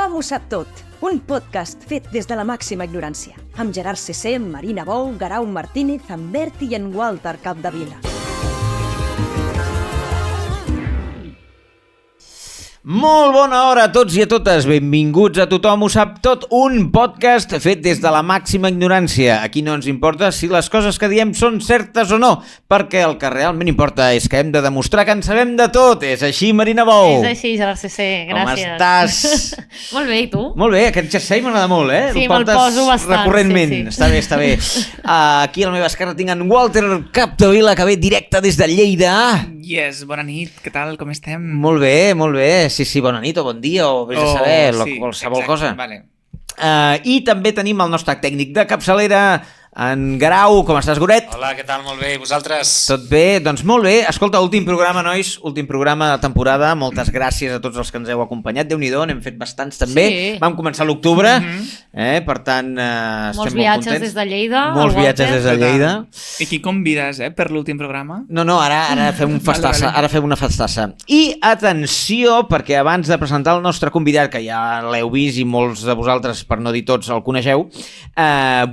Tothom ho sap tot, un podcast fet des de la màxima ignorància, amb Gerard CC, Marina Bou, Guerau Martínez, en Berti i en Walter Capdevila. Molt bona hora a tots i a totes, benvinguts a Tothom ho sap tot, un podcast fet des de la màxima ignorància. Aquí no ens importa si les coses que diem són certes o no, perquè el que realment importa és que hem de demostrar que en sabem de tot. És així, Marina Bou? És així, Gerard CC, gràcies. Com estàs? Molt bé, i tu? Molt bé, aquest jersei m'agrada molt, eh? Sí, me'l poso bastant. Recurrentment, sí. Està bé, està bé. Aquí a la meva esquerra tinc en Walter Capdevila, que ve directe des de Lleida. Yes, bona nit, què tal, com estem? Molt bé, molt bé. Sí, bona nit o bon dia o vés a saber, qualsevol cosa. Vale. I també tenim el nostre tècnic de capçalera, en Guerau. Com estàs, Goret? Hola, què tal? Molt bé, i vosaltres? Tot bé? Doncs molt bé. Escolta, últim programa, nois, últim programa de temporada. Moltes gràcies a tots els que ens heu acompanyat. Déu-n'hi-do, n'hem fet bastants també. Sí. Vam començar a l'octubre, per tant, estem molt viatges contents. des de Lleida. Molts viatges des de Lleida. I qui convides, per l'últim programa? No, ara fem un festassa, ara fem una festassa. I atenció, perquè abans de presentar el nostre convidat, que ja l'heu vist i molts de vosaltres, per no dir tots, el coneixeu,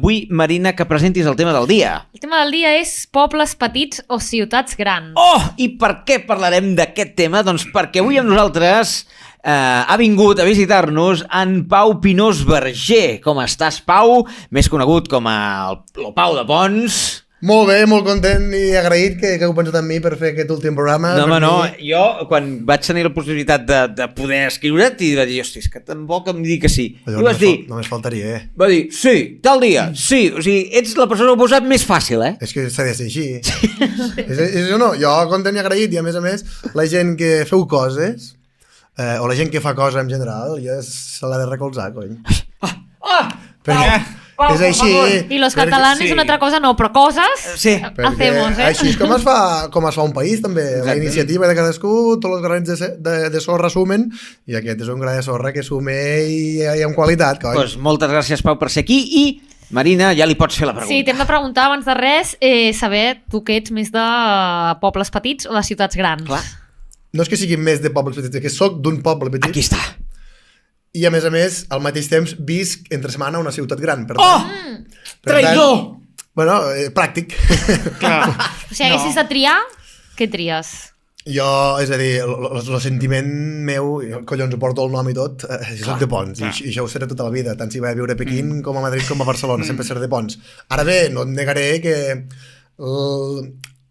vull, Marina, que presentis el tema del dia. El tema del dia és pobles petits o ciutats grans. Oh, i per què parlarem d'aquest tema? Doncs perquè avui amb nosaltres ha vingut a visitar-nos en Pau Pinós Verger. Com estàs, Pau? Més conegut com el Pau de Pons. Molt bé, molt content i agraït que heu pensat en mi per fer aquest últim programa. No, home, no. Jo, quan vaig tenir la possibilitat de poder escriure't, i vaig dir, hosti, és que tan bo que em digui que sí. Allò I vas dir... Només faltaria, Va dir, sí, tal dia, sí. O sigui, ets la persona que ho ha posat més fàcil, eh? És que s'ha de ser així. És no, jo content i agraït, i a més, la gent que feu coses, o la gent que fa coses en general, ja se l'ha de recolzar, cony. Perquè... Pau, és així. I los catalanes una altra cosa no, però coses hacemos, Així és com es fa un país, també. Exacte. La iniciativa de cadascú, tots els grans de sorra sumen, i aquest és un gra de sorra que sume i amb qualitat, cony. Pues moltes gràcies, Pau, per ser aquí, i Marina, ja li pots fer la pregunta. Sí, t'hem de preguntar abans de res, saber tu que ets més de pobles petits o de ciutats grans. Clar. No és que siguin més de pobles petits, és que soc d'un poble petit. Aquí està. I a més, al mateix temps, visc entre setmana a una ciutat gran. Per tant, traïdor! Bueno, pràctic. Clar. O sigui, haguessis de triar, què tries? Jo, és a dir, el sentiment meu, collons, ho porto el nom i tot, soc de Pons, i això ho seré tota la vida, tant si vaig a viure a Pequín com a Madrid com a Barcelona, sempre seré de Pons. Ara bé, no et negaré que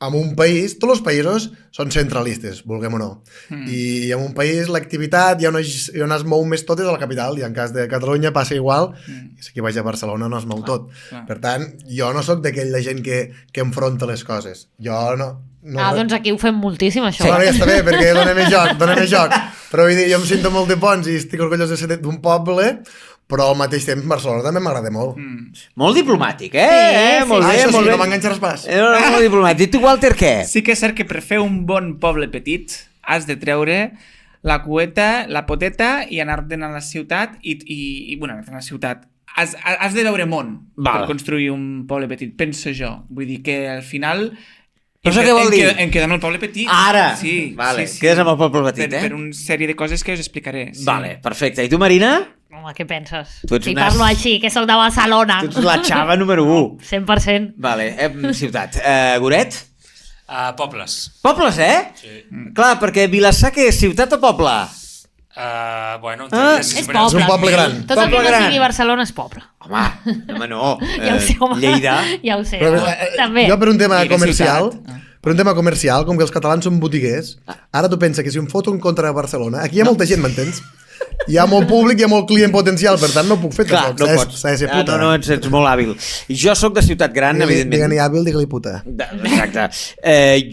en un país, tots els països són centralistes, vulguem o no. I en un país l'activitat i on es mou més tot és a la capital, i en cas de Catalunya passa igual, i si aquí vaig a Barcelona no es mou tot. Per tant, jo no sóc d'aquella gent que enfronta les coses. Jo no... doncs aquí ho fem moltíssim, això. Sí. Bueno, ja està bé, perquè dona més joc. Però vull dir, jo em sento molt de Pons i estic orgullós de ser d'un poble, però al mateix temps Barcelona també m'agrada molt. Molt diplomàtic, Sí, molt bé, això sí, molt bé. no m'enganxaràs pas. Molt diplomàtic. I tu, Walter, què? Sí que és cert que per fer un bon poble petit has de treure la cueta, la poteta i anar-te'n a la ciutat i bueno, anar-te'n a la ciutat. Has de veure món per construir un poble petit, penso jo. Vull dir que al final... Però això què vol dir? Em quedo amb el poble petit. Ara! Sí, vale, sí. Quedes amb el poble petit, Per una sèrie de coses que us explicaré. Sí. Vale, perfecte. I tu, Marina? Home, què penses? Tu ets Si una... parlo així, que sóc de Barcelona. Tu ets la xava número 1. 100%. Vale, ciutat. Goret? Pobles. Pobles, Sí. Clar, perquè Vilassar què és, ciutat o poble? Bueno, És poble. És un poble gran. Tot el que Poble no gran. sigui Barcelona és poble. Home, no. Ja ho sé, home. Lleida. Ja ho sé. Però, També. jo per un tema I de comercial, ciutat. com que els catalans són botiguers, ara tu pensa que si em foto en contra de Barcelona, aquí hi ha molta gent, m'entens? Hi ha molt públic, hi ha molt client potencial, per tant no puc fer Clar, tampoc, no pots. s'ha de ser puta. No, ets molt hàbil. Jo sóc de ciutat gran, evidentment. Digue-n'hi hàbil, digue-li puta. Exacte.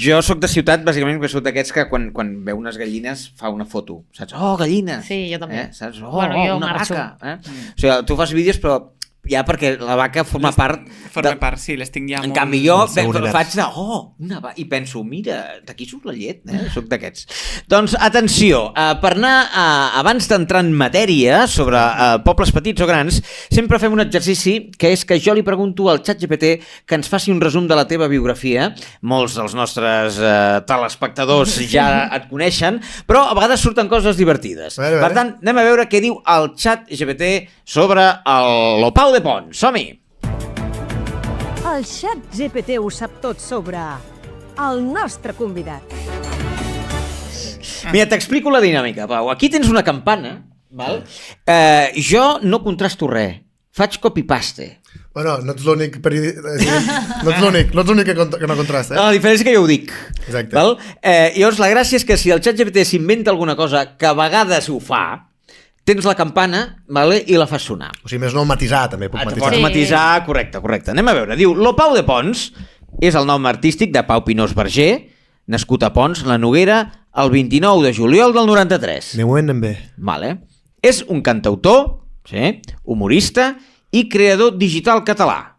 Jo sóc de ciutat, bàsicament, perquè sóc d'aquests que quan veu unes gallines fa una foto, saps? Oh, gallines! Sí, jo també. Saps? Bueno, jo una marxo. vaca! O sigui, tu fas vídeos, però ja perquè la vaca forma part... Forma part, sí, les tinc ja En molt... canvi, jo seguretats. faig de... una vaca, i penso, mira, d'aquí surt la llet, soc d'aquests. Doncs, atenció, per anar, abans d'entrar en matèria sobre pobles petits o grans, sempre fem un exercici que és que jo li pregunto al ChatGPT que ens faci un resum de la teva biografia. Molts dels nostres telespectadors ja et coneixen, però a vegades surten coses divertides. Vale. Per tant, anem a veure què diu el ChatGPT sobre l'Opau de Pont. Som-hi! El xat GPT ho sap tot sobre el nostre convidat. Mira, t'explico la dinàmica, Pau. Aquí tens una campana, val? Jo no contrasto res, faig copy-paste. Bueno, no ets l'únic no ets l'únic que no contrasta, La diferència és que jo ho dic. Exacte. Val? Llavors, la gràcia és que si el ChatGPT s'inventa alguna cosa que a vegades ho fa, tens la campana, vale, i la fas sonar. O sigui, més no matisar, també puc Pots matisar. Sí. matisar, correcte. Anem a veure. Diu, l'Opau de Pons és el nom artístic de Pau Pinós Verger, nascut a Pons, la Noguera, el 29 de juliol del 93. De moment anem bé. Vale. És un cantautor, sí, humorista i creador digital català.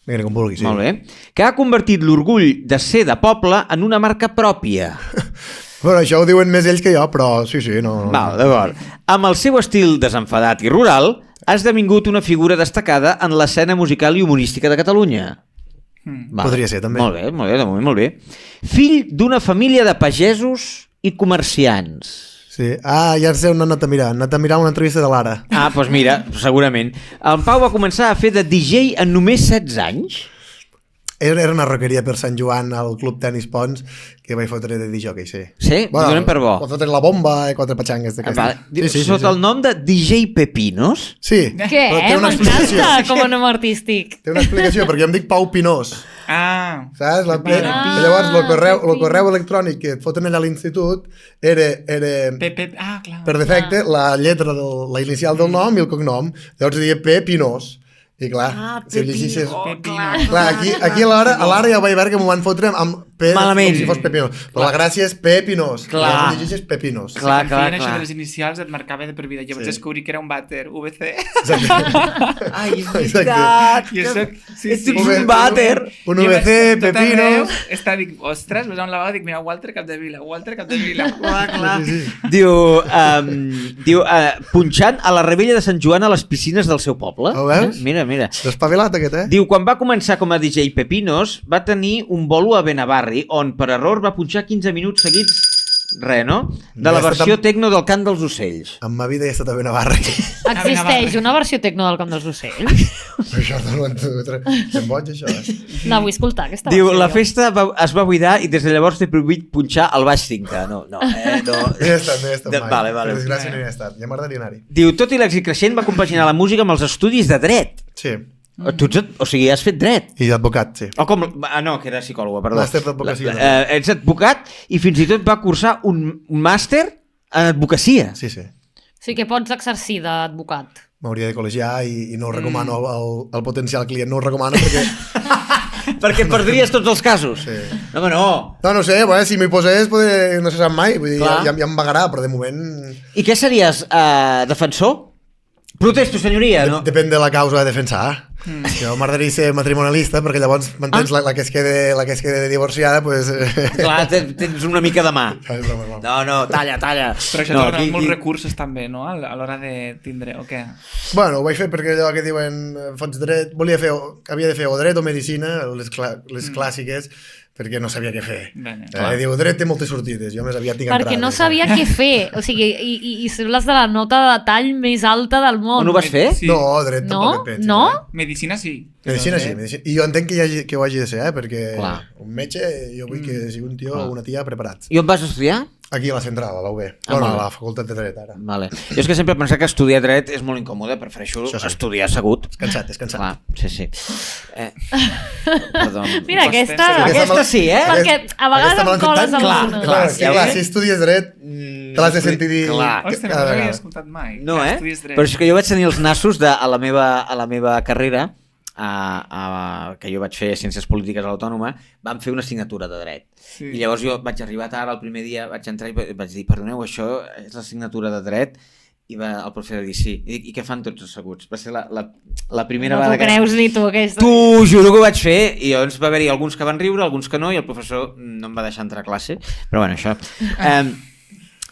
Vinga, com vulguis. Sí. Molt bé. Que ha convertit l'orgull de ser de poble en una marca pròpia. Bueno, això ho diuen més ells que jo, però sí, no... Val, d'acord. Amb el seu estil desenfadat i rural, ha esdevingut una figura destacada en l'escena musical i humorística de Catalunya. Podria ser, també. Molt bé, de moment molt bé. Fill d'una família de pagesos i comerciants. Sí. Ja sé on han anat a mirar. Han anat a mirar una entrevista de l'Ara. Doncs mira, segurament. En Pau va començar a fer de DJ en només 16 anys. Era una roqueria per Sant Joan al Club Tenis Pons que vaig fotre de DJ, sí. Sí? Bueno, donem per bo. Vaig fotre la bomba i 4 petxangues d'aquestes. Vale. Sota el nom de DJ Pepinos? Sí. Què? Però té una explicació. M'encanta com a nom artístic. Té una explicació, perquè jo em dic Pau Pinós. Saps? Llavors, el correu electrònic que et foten allà a l'institut era clar. per defecte la lletra, la inicial del nom i el cognom. Llavors deia P. Pinós. I clar, si ho llegeixes... Clar, aquí a l'ara ja ho vaig veure que m'ho van fotre amb P, malament, com si fos Pepinós. Però la gràcia és Pepinós. Clar. Llavors ho llegeixes Pepinos. Clar. Això de les inicials et marcava de per vida. Llavors descobrí que era un vàter, VC. Ai, és veritat. Jo soc... Ets un vàter. Un VC, Pepinos... Dic, ostres, vas a un lavabo, dic, mira, Walter Capdevila. Clar. Diu, punxant a la rebella de Sant Joan a les piscines del seu poble. Ho veus? Mira. Espavilat aquest, Diu, quan va començar com a DJ Pepinos, va tenir un bolo a Benavarri, on per error va punxar 15 minuts seguits, no? De la versió tecno del Cant dels Ocells. En ma vida he estat a Benavarri. Existeix una versió tecno del Camp dels Ocells? Això no em boig, això. La vull escoltar, aquesta Diu, versió. la festa es va buidar i des de llavors t'he prohibit punxar al baix cinca. No. No he estat mai. Vale. Per desgràcia no hi he estat. Ja m'agradaria anar-hi. Diu, tot i l'èxit creixent, va compaginar la música amb els estudis de dret. Sí. O sigui, has fet dret. I advocat, sí. O com... no, que era psicòloga, perdó. Màster d'advocacia. Ets advocat i fins i tot va cursar un màster en advocacia. Sí. O sigui que pots exercir d'advocat. M'hauria de col·legiar i no ho recomano al potencial client. No ho recomano perquè... Perquè perdries tots els casos. Sí. No, home, no. No sé, bueno, si m'hi posés no se sap mai. Vull dir, ja em vagarà, però de moment... I què series? Defensor? Protesto, senyoria, no? Depèn de la causa a defensar. Jo m'agradaria ser matrimonialista perquè llavors m'entens la que es quede divorciada, pues... Clar, tens una mica de mà. Broma. No, talla. Però això t'ha donat molts recursos també, no? A l'hora de tindre, o què? Bueno, ho vaig fer perquè allò que diuen fots dret, havia de fer o dret o medicina, les clàssiques, perquè no sabia què fer. Diu, dret té moltes sortides, jo més aviat tinc entrades. Perquè no sabia què fer, o sigui, i sembles de la nota de tall més alta del món. On ho vas fer? Sí. No, dret tampoc et pensis. No? Medicina sí. Medicina sí. I jo entenc que ho hagi de ser, perquè Clar. un metge, jo vull que sigui un tio o una tia preparats. I on vas estudiar? Aquí a la central, a la UB. Molt bé. A la facultat de dret, ara. Vale. Jo és que sempre he pensat que estudiar dret és molt incòmode, prefereixo Això sí. estudiar assegut. És cansat. Clar, sí. Perdó. Mira, aquesta sí, perquè a vegades em coles alguna. Clar, si estudies dret, te l'has de sentir dir... Clar. Ostres, no l'havia escoltat mai. No, Estudies dret. Però és que jo vaig tenir els nassos a la meva carrera, que jo vaig fer Ciències Polítiques a l'Autònoma, vam fer una assignatura de dret. Sí. I llavors jo vaig arribar tard el primer dia, vaig entrar i vaig dir, perdoneu, això és l'assignatura de dret, I va el profe a dir sí. I què fan tots asseguts? Va ser la primera No vegada t'ho creus ni tu, aquesta. T'ho juro que ho vaig fer i llavors va haver-hi alguns que van riure, alguns que no, i el professor no em va deixar entrar a classe, però bueno, això.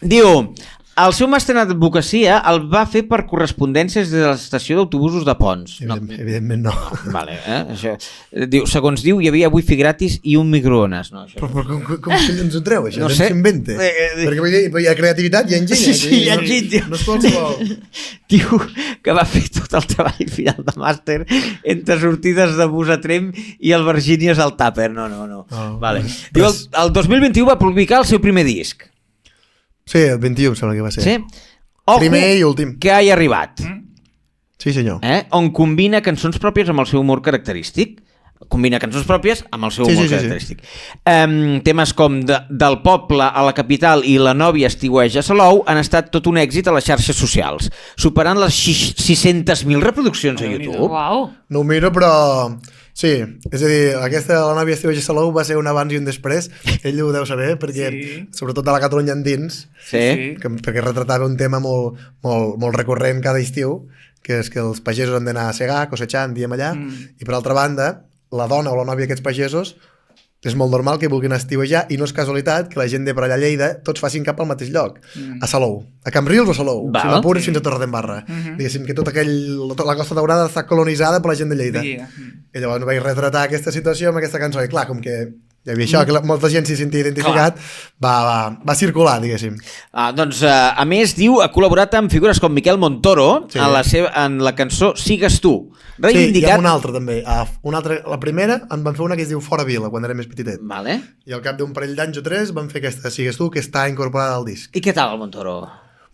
Diu, el seu màster en advocacia el va fer per correspondències des de l'estació d'autobusos de Pons. Evidentment no. Vale, això. Diu, segons diu, hi havia wifi gratis i un microones. No, això. Però com ens ho treu, això? No No sé. s'inventa. Perquè vull dir, hi ha creativitat, hi ha enginy. Sí, hi ha enginy, tio. No és qualsevol. Diu que va fer tot el treball final de màster entre sortides de bus a Trem i el Virginias al Tàper. No. Oh, Vale. Diu, el 2021 va publicar el seu primer disc. Sí, el 21 sembla que va ser. Sí? Ojo, Primer i últim. que ha arribat. Sí, senyor. On combina cançons pròpies amb el seu humor característic. Combina cançons pròpies amb el seu humor característic. Temes com del poble a la capital i la nòvia estiueja a Salou han estat tot un èxit a les xarxes socials, superant les 600.000 reproduccions a YouTube. Uau. No ho miro, però... Sí, és a dir, aquesta de la nòvia estiueja a Salou va ser un abans i un després. Ell ho deu saber, perquè sobretot a la Catalunya endins, perquè retratava un tema molt recurrent cada estiu, que és que els pagesos han d'anar a segar, cosechant, diem allà, i per altra banda, la dona o la nòvia d'aquests pagesos és molt normal que vulguin estiuejar i no és casualitat que la gent de per allà a Lleida tots facin cap al mateix lloc, a Salou, a Cambrils o Salou, si m'apures fins a Torredembarra. Diguéssim que tota la Costa Daurada està colonitzada per la gent de Lleida. I llavors vaig retratar aquesta situació amb aquesta cançó i clar, com que hi havia això, que molta gent s'hi sentia identificat, va circular, diguéssim. Doncs, a més, diu, ha col·laborat amb figures com Miquel Montoro en la cançó Sigues tu. Sí, i amb una altra també. La primera en van fer una que es diu Fora Vila, quan era més petitet. Vale. I al cap d'un parell d'anys o 3 van fer aquesta Sigues tu, que està incorporada al disc. I què tal el Montoro?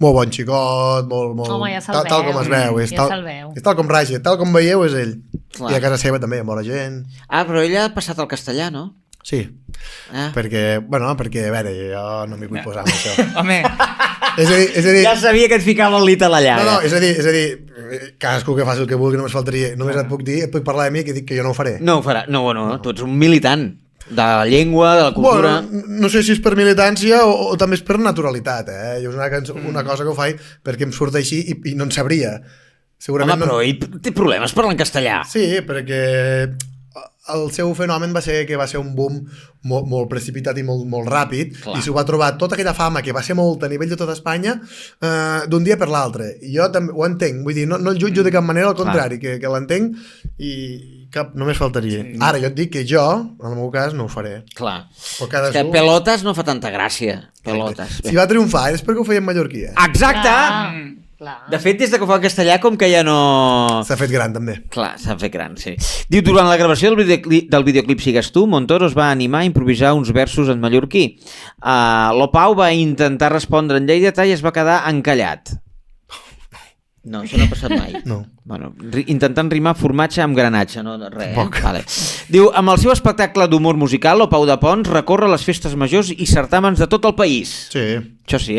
Molt bon xicot, molt... Home, ja se'l tal com es veu. És tal com raja, tal com veieu és ell. Clar. I a casa seva també, amb bona gent. Però ell ha passat al castellà, no? Sí, perquè, a veure, jo no m'hi vull posar amb això. Home, És a dir... Ja sabia que et ficava el lit a la llaga. No, és a dir, cadascú que faci el que vulgui, només faltaria. Només et puc parlar de mi que dic que jo no ho faré. No ho farà. No, tu ets un militant de la llengua, de la cultura... Bueno, no sé si és per militància o també és per naturalitat, Jo és una cosa que ho faig perquè em surt així i no en sabria. Segurament però ell té problemes parlant castellà. Sí, perquè el seu fenomen va ser que va ser un boom molt precipitat i molt ràpid. Clar. I s'ho va trobar tota aquella fama que va ser molta a nivell de tota Espanya d'un dia per l'altre. I jo també ho entenc, vull dir, no el jutjo de cap manera, al contrari, que l'entenc i només faltaria. Sí. Ara jo et dic que jo, en el meu cas, no ho faré. Clar. És que pelotes no fa tanta gràcia. Pelotes. Si va triomfar és perquè ho feia en mallorquí. Exacte! De fet, des de que ho fa en castellà, com que ja no... S'ha fet gran, també. Clar, s'ha fet gran, sí. Diu, durant la gravació del videoclip Sigues tu, Montoro es va animar a improvisar uns versos en mallorquí. L'Opau va intentar respondre en lleidatà i es va quedar encallat. No, això no ha passat mai. No. Bueno, intentant rimar formatge amb granatge, no res. Vale. Diu, amb el seu espectacle d'humor musical, Opau de Pons recorre les festes majors i certàmens de tot el país. Sí. Això sí,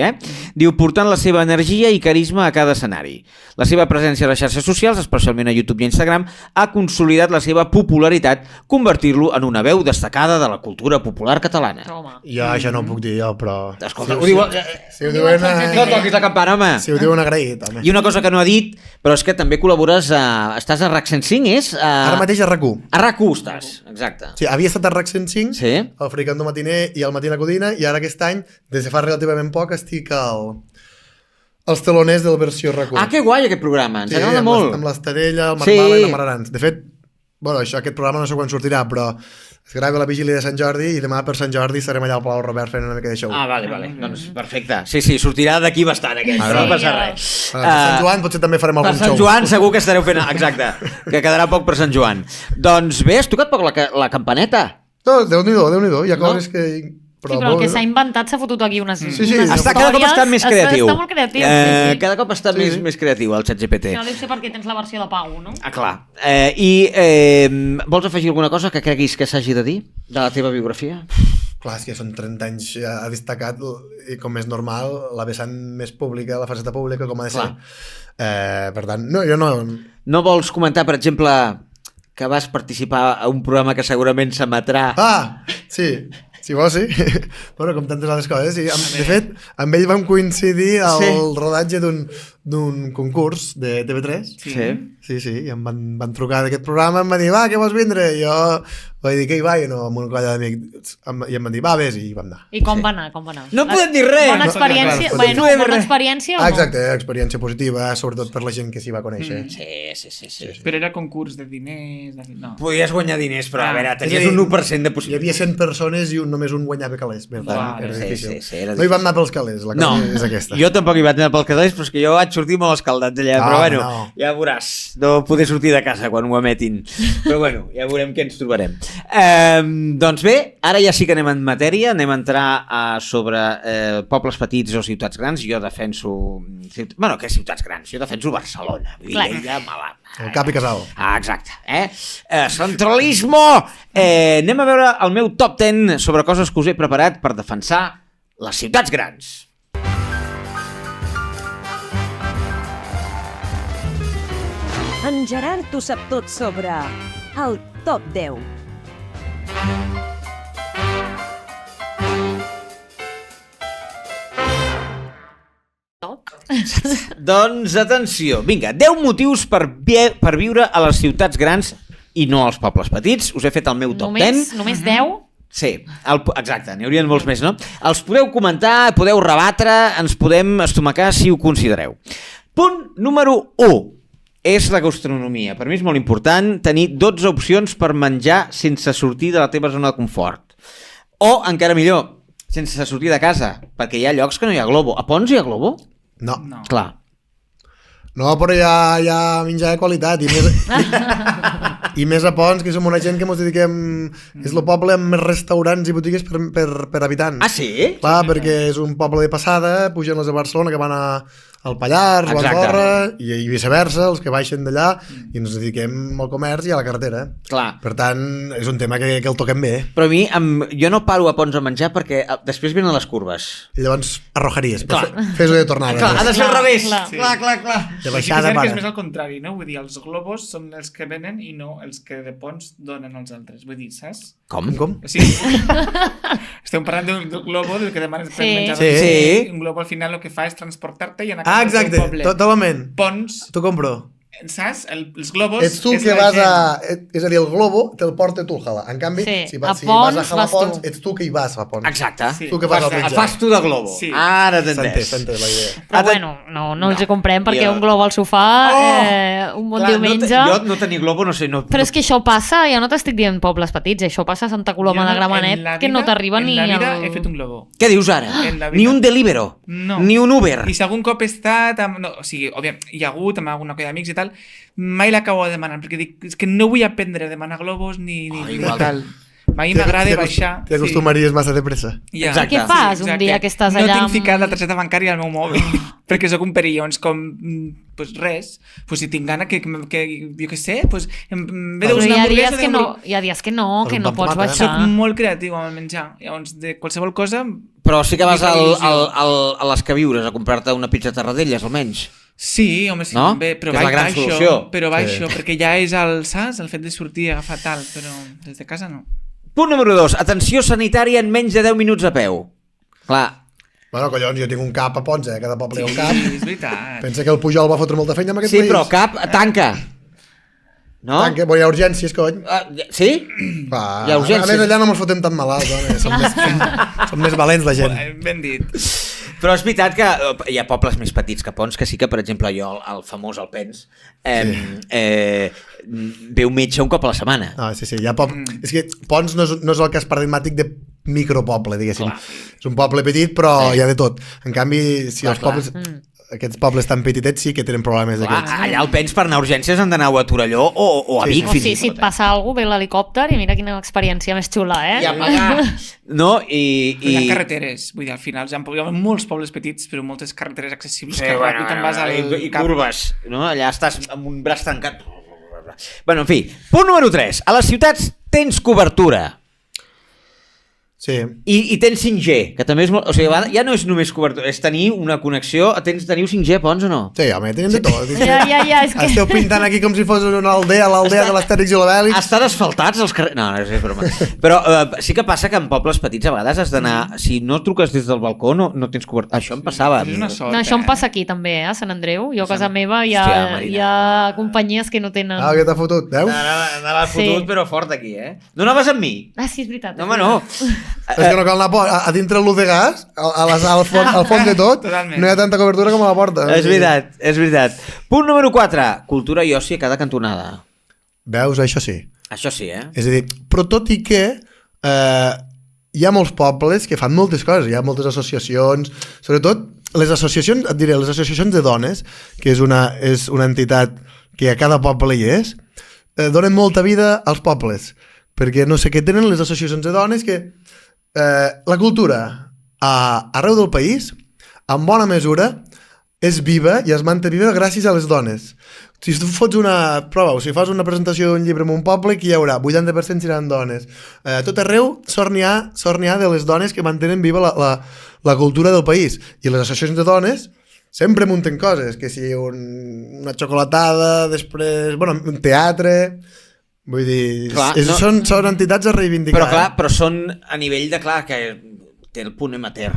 Diu, portant la seva energia i carisma a cada escenari. La seva presència a les xarxes socials, especialment a YouTube i Instagram, ha consolidat la seva popularitat, convertir-lo en una veu destacada de la cultura popular catalana. Jo això no ho puc dir jo, però... Escolta, ho diu... Si ho diuen... No toquis la campana, home! Si ho diuen agraït, home. I una cosa que no ha dit, però és que també col·labores estàs a RAC 105, és? Ara mateix a RAC1. A RAC1 estàs, exacte. Sí, havia estat a RAC 105, sí. Al Fricando Matiner i al Matí la Codina, i ara aquest any, des de fa relativament poc, estic als teloners del versió RAC1. Ah, que guai aquest programa, ens agrada molt. Amb l'Estadella, el Marc Bala i la Mararans. De fet, aquest programa no sé quan sortirà, però es grava la vigília de Sant Jordi i demà per Sant Jordi estarem allà al Palau Robert fent una mica de show. Ah, vale. Doncs perfecte. Sí, sortirà d'aquí bastant aquest. No passa res. Per Sant Joan potser també farem algun show. Per Sant Joan segur que estareu fent... Exacte, que quedarà poc per Sant Joan. Doncs bé, has tocat poc la campaneta. No, Déu-n'hi-do. Hi ha coses que... Però el que s'ha inventat s'ha fotut aquí unes històries. Cada cop està més creatiu. Està molt creatiu, sí. Cada cop està més creatiu el ChatGPT. No deu ser perquè tens la versió de Pau, no? Ah, clar. I vols afegir alguna cosa que creguis que s'hagi de dir de la teva biografia? Clar, és que són 30 anys, ha destacat, i com és normal, la vessant més pública, la faceta pública, com ha de ser. Per tant, no, jo no... No vols comentar, per exemple, que vas participar a un programa que segurament s'emetrà... Ah, sí. Si vols, sí. Bueno, com tantes altres coses. Sí. De fet, amb ell vam coincidir al rodatge d'un d'un concurs de TV3. Sí. Sí, i em van trucar d'aquest programa, em van dir, va, què vols vindre? I jo vaig dir que hi vaig, no, amb una colla d'amics, i em van dir, va, vés, i vam anar. I com va anar? No podem dir res! Bona experiència, No, bona experiència o no? Exacte, experiència positiva, sobretot per la gent que s'hi va conèixer. Sí. Però era concurs de diners... No. Podies guanyar diners, però a veure, És a tenies dir, un 1% de Hi possibilitat. havia 100 persones i només un guanyava calés. Per tant, Vale. era difícil. Sí, era no hi vam anar pels calés, la No, cosa és aquesta. jo tampoc hi vaig anar pel calés, però és que jo vaig sortir molt escaldat d'allà, però bueno, ja veuràs, no poder sortir de casa quan ho emetin. Però bueno, ja veurem què ens trobarem. Doncs bé, ara ja sí que anem en matèria, anem a entrar sobre pobles petits o ciutats grans. Jo defenso... Bueno, què ciutats grans? Jo defenso Barcelona. Clar. El cap i casal. Ah, exacte. Centralismo! Anem a veure el meu top 10 sobre coses que us he preparat per defensar les ciutats grans. En Gerard ho sap tot sobre el top 10. Doncs atenció, vinga, 10 motius per viure a les ciutats grans i no als pobles petits. Us he fet el meu top 10. Només 10? Sí, exacte, n'hi haurien molts més, no? Els podeu comentar, podeu rebatre, ens podem estomacar si ho considereu. Punt número 1 és la gastronomia. Per mi és molt important tenir 12 opcions per menjar sense sortir de la teva zona de confort. O, encara millor, sense sortir de casa, perquè hi ha llocs que no hi ha globo. A Pons hi ha globo? No. Clar. No, però hi ha menjar de qualitat i més a Pons, que som una gent que ens dediquem... És el poble amb més restaurants i botigues per habitant. Ah, sí? Clar, perquè és un poble de passada, pugen els de Barcelona que van al Pallars o a Andorra i viceversa, els que baixen d'allà, i ens dediquem al comerç i a la carretera. Clar. Per tant, és un tema que el toquem bé. Però a mi, jo no paro a Pons a menjar perquè després venen les curves. I llavors arrojaries, fes-ho de tornada. Clar, ha de ser al revés. Clar. Clar. De baixada, que és para. més al contrari, no? Vull dir, els globos són els que venen i no els que de Pons donen als altres. Vull dir, saps? Com? O sigui, estem parlant d'un globo del que demanes per menjar. Sí. Un globo al final el que fa és transportar-te i anar cap al Exacte, teu poble. totalment. Pons, T'ho compro. saps? Els globos... Ets tu és que la vas a... gent. És a dir, el globo te'l porta tu, Jala. En canvi, Sí, si a vas Pons a Jala vas tu. Pons, ets tu que hi vas a Pons. Exacte. Sí. Tu que vas al Vas a- menjar. Fas tu de globo. Sí. Ara t'he S'entès entès. la idea. Però bueno, no els hi comprem perquè Jo- un globo al sofà, un bon diumenge... Jo no tenir globo, no sé... No, Però és que això passa, ja no t'estic dient pobles petits, això passa a Santa Coloma de Gramenet, que no t'arriba ni En la vida al... he fet un globo. Què dius ara? En la vida. Ni un Deliveroo? No. Ni un Uber? I si algun cop he estat... No, o sigui, òbviament, hi ha hagut amb alguna colla d'amics i tal, mai l'acabo de demanar, perquè dic, és que no vull aprendre a demanar globos ni igual. tal. A mi m'agrada baixar... T'hi acostumaries massa de pressa. Ja. Exacte. Què fas un exacte. dia que estàs No allà tinc ficat amb- la targeta bancària al meu mòbil, perquè sóc un perillons, com, pues res. Pues si tinc gana que jo què sé, pues en ve de Però una hi ha hamburguesa... dies que no, hi ha dies que no Per un no pan pots tomata, baixar. Soc molt creatiu amb el menjar. Llavors, de qualsevol cosa... Però sí que vas Mica il·lusió. a les Queviures a comprar-te una pizza Tarradellas, almenys. Sí, home, sí, No? també, però Que és la gran baixo, solució. però baixo, Sí. perquè ja és el, saps? El fet de sortir i agafar tal, però des de casa no. Punt número 2. Atenció sanitària en menys de 10 minuts a peu. Clar. Bueno, collons, jo tinc un cap a Pons, Cada poble hi ha un cap. Sí, és veritat. Pensa que el Pujol va fotre molta feina amb aquest Sí, país. però cap, tanca. No? Tanca, bon, hi ha urgències, cony. Sí? Va, Hi ha urgències. a més, allà no mos fotem tan malalts, home. Som més valents, la gent. Ben dit. Però és veritat que hi ha pobles més petits que Pons, que sí que, per exemple, jo, el famós Alpens, ve un metge un cop a la setmana. Ah, sí, hi ha És que Pons no és el cas paradigmàtic de micropoble, diguéssim. És un poble petit, però hi ha de tot. En canvi, si els pobles... Aquests pobles tan petitets sí que tenen problemes d'aquests. Allà al Pens per anar a urgències han d'anar o a Torelló o a Vic, O fins sigui, i si et tot. passa alguna cosa, ve l'helicòpter i mira quina experiència més xula, I a eh? pagar. No? Hi ha carreteres, vull dir, al final hi ha molts pobles petits, però moltes carreteres accessibles que ràpid te'n vas al i curves, no? Allà estàs amb un braç tancat. Bueno, en fi, punt número 3. A les ciutats tens cobertura. Sí. I tens 5G, que també és molt... O sigui, ja no és només cobertura, és tenir una connexió... Teniu 5G, Pons, o no? Sí, home, tenim de tot. Ja, és que... Esteu pintant aquí com si fos una aldea, l'aldea de l'Astèrix i l'Obèlix. Estan asfaltats els carrers... No, és broma. Però sí que passa que en pobles petits a vegades has d'anar... Si no truques des del balcó no tens cobertura. Això em passava. És una sort, No, això em passa aquí també, a Sant Andreu. Jo a casa meva Hòstia, Marina. hi ha companyies que no tenen... Ah, que t'ha fotut, veus? Anava Sí. fotut, però fort aquí, eh? No anaves amb mi? Ah, sí, és veritat. No, home, no. És que no cal anar a dintre l'ús de gas, al fons de tot, Totalment. no hi ha tanta cobertura com a la porta. És veritat, és veritat. Punt número 4. Cultura i oci a cada cantonada. Veus, això sí. Això sí, eh? És a dir, però tot i que hi ha molts pobles que fan moltes coses, hi ha moltes associacions, sobretot les associacions, et diré, les associacions de dones, que és una entitat que a cada poble hi és, donen molta vida als pobles, perquè no sé què tenen les associacions de dones que la cultura arreu del país, en bona mesura, és viva i es manté viva gràcies a les dones. Si tu fots una prova, o si fas una presentació d'un llibre en un poble, que hi haurà 80% seran dones. Tot arreu sort n'hi ha de les dones que mantenen viva la cultura del país. I les associacions de dones sempre munten coses, que si una xocolatada, després, bueno, un teatre... Vull dir, Clar, són entitats a reivindicar. Però clar, però són a nivell de, clar, que té el punt amateur,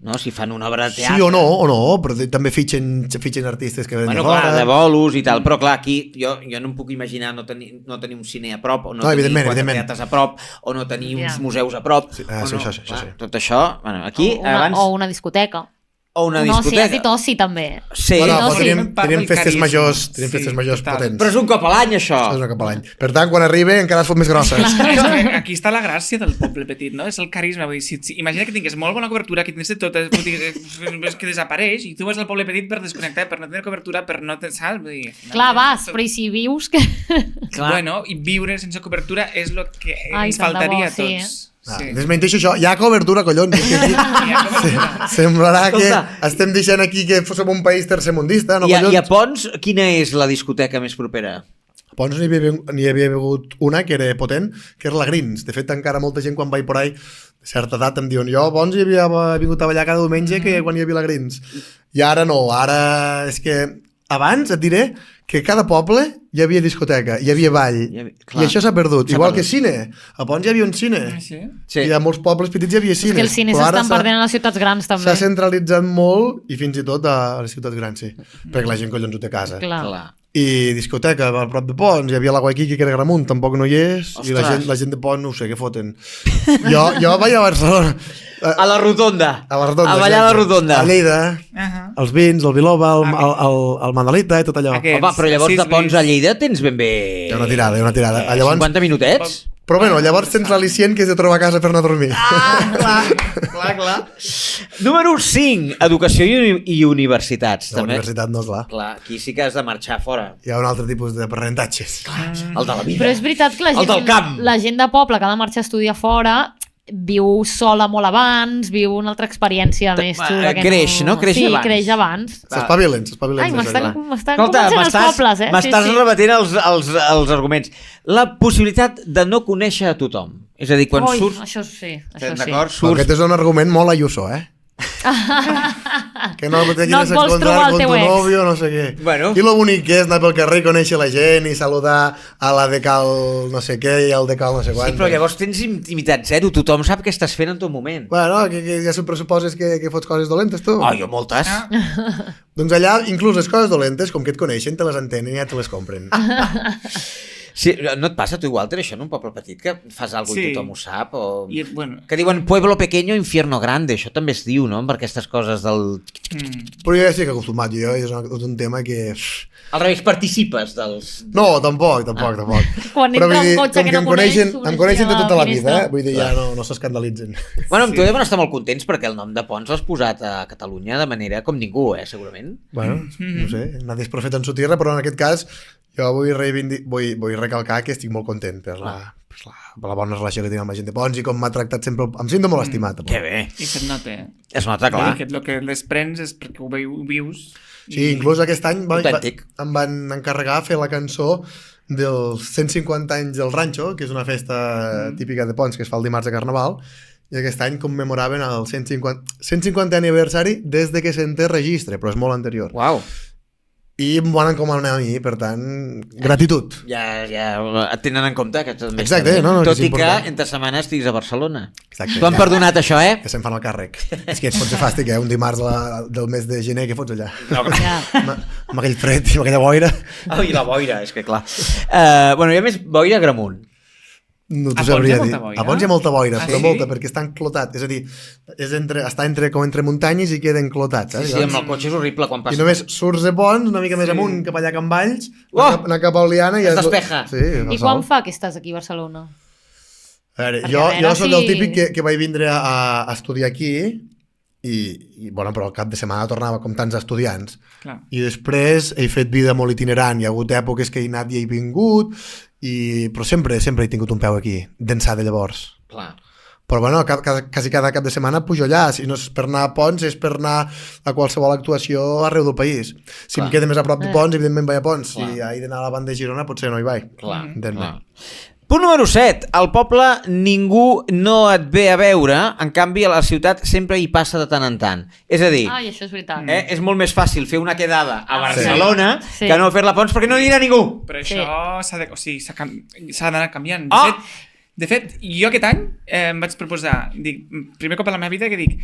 no? Si fan una obra de teatre... Sí o no, però també fitxen artistes que venen Bueno, de fora. clar, de bolos i tal, però clar, aquí jo no em puc imaginar no tenir un cine a prop, o no tenir quatre teatres a prop, o no tenir uns museus a prop. Sí, o sí, no, això sí. Tot això, bueno, aquí abans... O una discoteca. O una No, sí, has discoteca. dit oci també. Sí, Bueno, no, però sí. tenim festes carisma. majors, Sí, total. potents. però és un cop a l'any, això. És una cap a l'any. Per tant, quan arriba encara es fot més grosses. És que aquí està la gràcia del poble petit, no? És el carisma. Vull dir, imagina que tingués molt bona cobertura, que tens de tot, és que desapareix, i tu vas al poble petit per desconnectar, per no tenir cobertura, per no... Saps? Vull dir, Clar, vas, però i si vius que... Clar. Bueno, i viure sense cobertura és el que Ai, ens tant de bo, faltaria a sí, tots. Sí. Desmenteixo això. Hi ha cobertura, collons. És que aquí Hi ha cobertura. semblarà que Escolta. estem deixant aquí que som un país tercermundista, no, I a collons? Pons, quina és la discoteca més propera? A Pons n'hi havia hagut una que era potent, que era la Grins. De fet, encara molta gent quan vaig por ahí, de certa edat, em diuen jo a Pons hi havia vingut a ballar cada diumenge que quan hi havia la Grins. I ara no, ara és que abans et diré que cada poble hi havia discoteca, hi havia ball, clar. i això s'ha perdut. S'ha Igual perdut. que cine. A Pons hi havia un cine. Sí? Sí. I a molts pobles petits hi havia cine. És que els cines però ara s'estan perdent a les ciutats grans també. s'ha centralitzat molt i fins i tot a les ciutats grans, sí. Perquè la gent collons ho té a casa. Clar. Clar. I discoteca a prop de Pons, hi havia la Waikiki que era Gramunt, tampoc no hi és, i Ostres. la gent de Pons no ho sé què foten. Jo vaig a Barcelona, A la rotonda. a la Rotonda. A ballar a la rotonda. A Lleida, els vins, el Biloba, el Manalita i tot allò. Aquest. Home, però llavors Sis de Pons a vins. Lleida tens ben bé... Hi ha una tirada. Llavors, 50 minutets? però bueno, llavors tens l'al·licient que és de trobar a casa per anar a dormir. Clar. Número 5. Educació i universitats. La També. universitat no és la. Clar, aquí sí que has de marxar fora. Hi ha un altre tipus d'aprenentatges. El de la vida. Però és veritat que la El gent, del camp. la gent de poble que ha de marxar a estudiar fora viu sola molt abans, viu una altra experiència més xula. que creix, no? Creix sí, abans. creix abans. S'espavilen. Ai, m'estan Escolta, començant els pobles, eh? m'estàs rebatent els arguments. La possibilitat de no conèixer a tothom. És a dir, quan Ui, surts... això sí, això sí. D'acord? Però Surts... aquest és un argument molt Ayuso, eh? que no te No et quieres vols trobar encontrar el con teu tu ex. novio, no sé què. Bueno. I lo bonic que és anar pel carrer, conèixer la gent i saludar a la de cal no sé què i al de cal no sé quant. Sí, però llavors tens intimitat zero. Tothom sap què estàs fent en tot moment. Bueno, que ja sempre suposes que fots coses dolentes, tu. Oh, jo moltes. Doncs allà, inclús les coses dolentes, com que et coneixen, te les entenen i ja te les compren. Sí, no et passa a tu igual, això en un poble petit, que fas alguna cosa Sí. i tothom ho sap? O... I, bueno, Que diuen pueblo pequeño, infierno grande. Això també es diu, no? Per aquestes coses del... Però jo ja estic acostumat, és un tema que... Al revés, participes dels... No, tampoc. Quan Però entra vull dir, un cotxe com que no em coneixen, coneix, em coneixen de s'obre tota la la vida, finestra. vull dir, ja no s'escandalitzen. Bueno, amb tu deuen estar molt contents perquè el nom de Pons l'has posat a Catalunya de manera com ningú, segurament. Bueno, no sé, nadie es profeta en su tierra, però en aquest cas jo vull recalcar que estic molt content per la bona relació que tinc amb la gent de Pons i com m'ha tractat sempre... Em sento molt estimat. Que bé. i se't nota, Es nota, clar. Que el que les prens és perquè ho vius. Sí, inclús aquest any Autèntic. em van encarregar fer la cançó dels 150 anys del Rancho, que és una festa típica de Pons que es fa el dimarts de Carnaval, i aquest any commemoraven el 150è aniversari des de que se'n té registre, però és molt anterior. Uau. I em van encomanar a mi, per tant, gratitud. Ja et tenen en compte que també Exacte, no, tot és i que important. entre setmanes estiguis a Barcelona. Exacte. T'ho han perdonat això, eh? Que se'n fan el càrrec. És que et fots de fàstic, un dimarts del mes de gener, què fots allà? Ja. Amb aquell fred i amb aquella boira. I la boira, és que clar. Bueno, hi ha més boira a Gramunt. No t'ho A Pons sabria hi ha dir. molta boira? A Pons hi ha molta boira, Ah, però sí? molta, perquè està enclotat. És a dir, està entre muntanyes i queda enclotat. Sí, sí, amb el cotxe és horrible quan I passa. només surts de Pons, una mica més Sí. amunt, cap allà a Can Valls, Oh! anar cap a Oliana i... Es despeja. Sí, I quan fa que estàs aquí a Barcelona? A veure, Perquè jo a veure soc si- el típic que vaig vindre a estudiar aquí i bueno, però al cap de setmana tornava com tants estudiants. Clar. I després he fet vida molt itinerant. Hi ha hagut èpoques que he anat i he vingut, però sempre he tingut un peu aquí, d'ençà de llavors. Clar. Però bueno, quasi cada cap de setmana pujo allà. Si no és per anar a Pons, és per anar a qualsevol actuació arreu del país. Si Clar. em queda més a prop de Pons, evidentment vaig a Pons. Clar. Si he d'anar a la banda de Girona, potser no hi vaig. Clar, Entén-me. clar. Punt número 7. Al poble ningú no et ve a veure, en canvi a la ciutat sempre hi passa de tant en tant. És a dir, Ai, això és veritat. és molt més fàcil fer una quedada a Barcelona Sí. que no fer-la a Pons perquè no hi anirà ningú. Però Sí. això s'ha d'anar canviant. Ah! De fet, jo aquest any em vaig proposar, dic, primer cop a la meva vida que dic,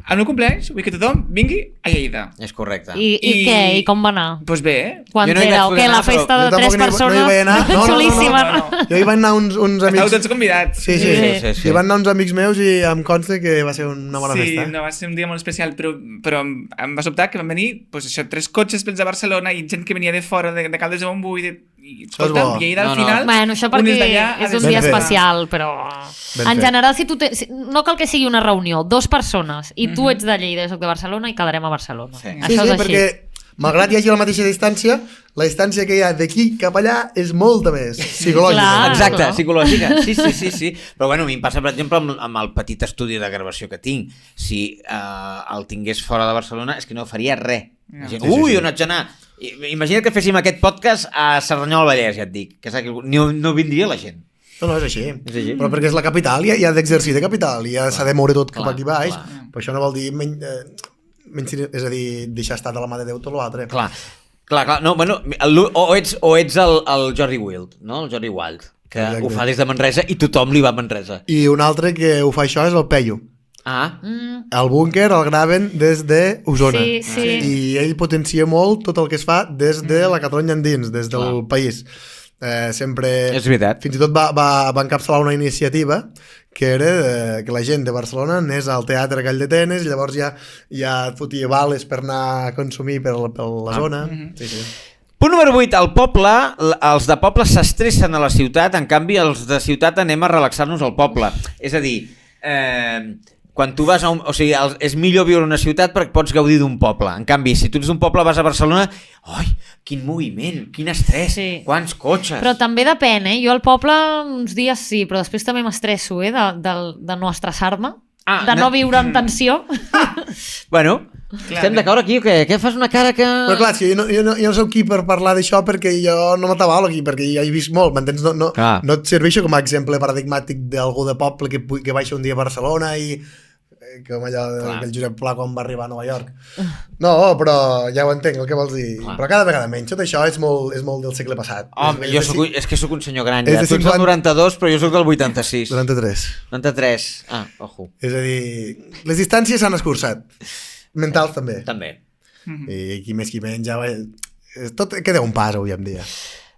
al meu cumpleaños vull que tothom vingui a Lleida. És correcte. I què? I com va anar? Doncs pues bé, Quan Jo no hi era? vaig O poder què? La anar, però festa jo de tampoc 3 no hi persones? vaig anar. No. Xulíssima. No. Jo hi van anar uns estàu amics... tots convidats. Sí. Sí. Hi van anar uns amics meus i em consta que va ser una bona Sí, festa. no, va ser un dia molt especial, però em va sobtar que van venir pues, això, 3 cotxes plens a Barcelona i gent que venia de fora, de Caldes de Montbui, i escolta, bo. Lleida No, al no. final... Bueno, això un perquè és d'allà, és un Ben dia fet. especial, però... Ben En fet. general, no cal que sigui una reunió, 2 persones, i tu ets de Lleida i jo soc de Barcelona i quedarem a Barcelona. Sí. Això és així. perquè malgrat hi hagi la mateixa distància, la distància que hi ha d'aquí cap allà és molta més psicològica. Clar. Exacte, clar. psicològica. Sí. Però bueno, a mi em passa, per exemple, amb el petit estudi de gravació que tinc. Si el tingués fora de Barcelona és que no faria res. La gent, ui, on haig d'anar? Imagina't que féssim aquest podcast a Cerdanyola del Vallès, ja et dic. Que no vindria la gent. No, és així. És així. Però perquè és la capital, hi ha d'exercir de capital, i s'ha de moure tot cap Clar, aquí baix. clar. Però això no vol dir és a dir, deixar estar de la mà de Déu tot l'altre. Clar. No, bueno, o ets el Jordi Wild, no? El Jordi Wild, que Exacte. ho fa des de Manresa i tothom li va a Manresa. I un altre que ho fa això és el Peyu. Ah, El búnquer el graven des de Osona. Sí. I ell potencia molt tot el que es fa des de la Catalunya endins, des del país. Sempre... és veritat. Fins i tot va encapçalar una iniciativa que era que la gent de Barcelona anés al Teatre Gall de Tenes i llavors ja et fotia vales per anar a consumir per la zona. Sí. Punt número 8. Al poble, els de poble s'estressen a la ciutat, en canvi els de ciutat anem a relaxar-nos al poble. És a dir, quan tu vas a o sigui, és millor viure en una ciutat perquè pots gaudir d'un poble. En canvi, si tu ets d'un poble, vas a Barcelona, ai, quin moviment, quin estrès, Sí. quants cotxes. Però també depèn, Jo al poble uns dies sí, però després també m'estresso, de no estressar-me, de no viure en tensió. Bueno, estem d'acord aquí o què? Què fas una cara que... Però clar, és que jo no soc qui per parlar d'això perquè jo no m'atabalo aquí, perquè ja he vist molt, m'entens? No et serveixo com a exemple paradigmàtic d'algú de poble que baixa un dia a Barcelona i com allò que el Josep Pla quan va arribar a Nova York. No, però ja ho entenc el que vols dir. Clar. Però cada vegada menys. Tot això és molt del segle passat. Home, és que sóc un senyor gran és ja. de Tu ets del 50 92, però jo sóc del 86. 93. 93. Ah, ojo. És a dir, les distàncies s'han escurçat. Mentals també. També. I qui més qui menys ja va... Tot queda un pas avui en dia.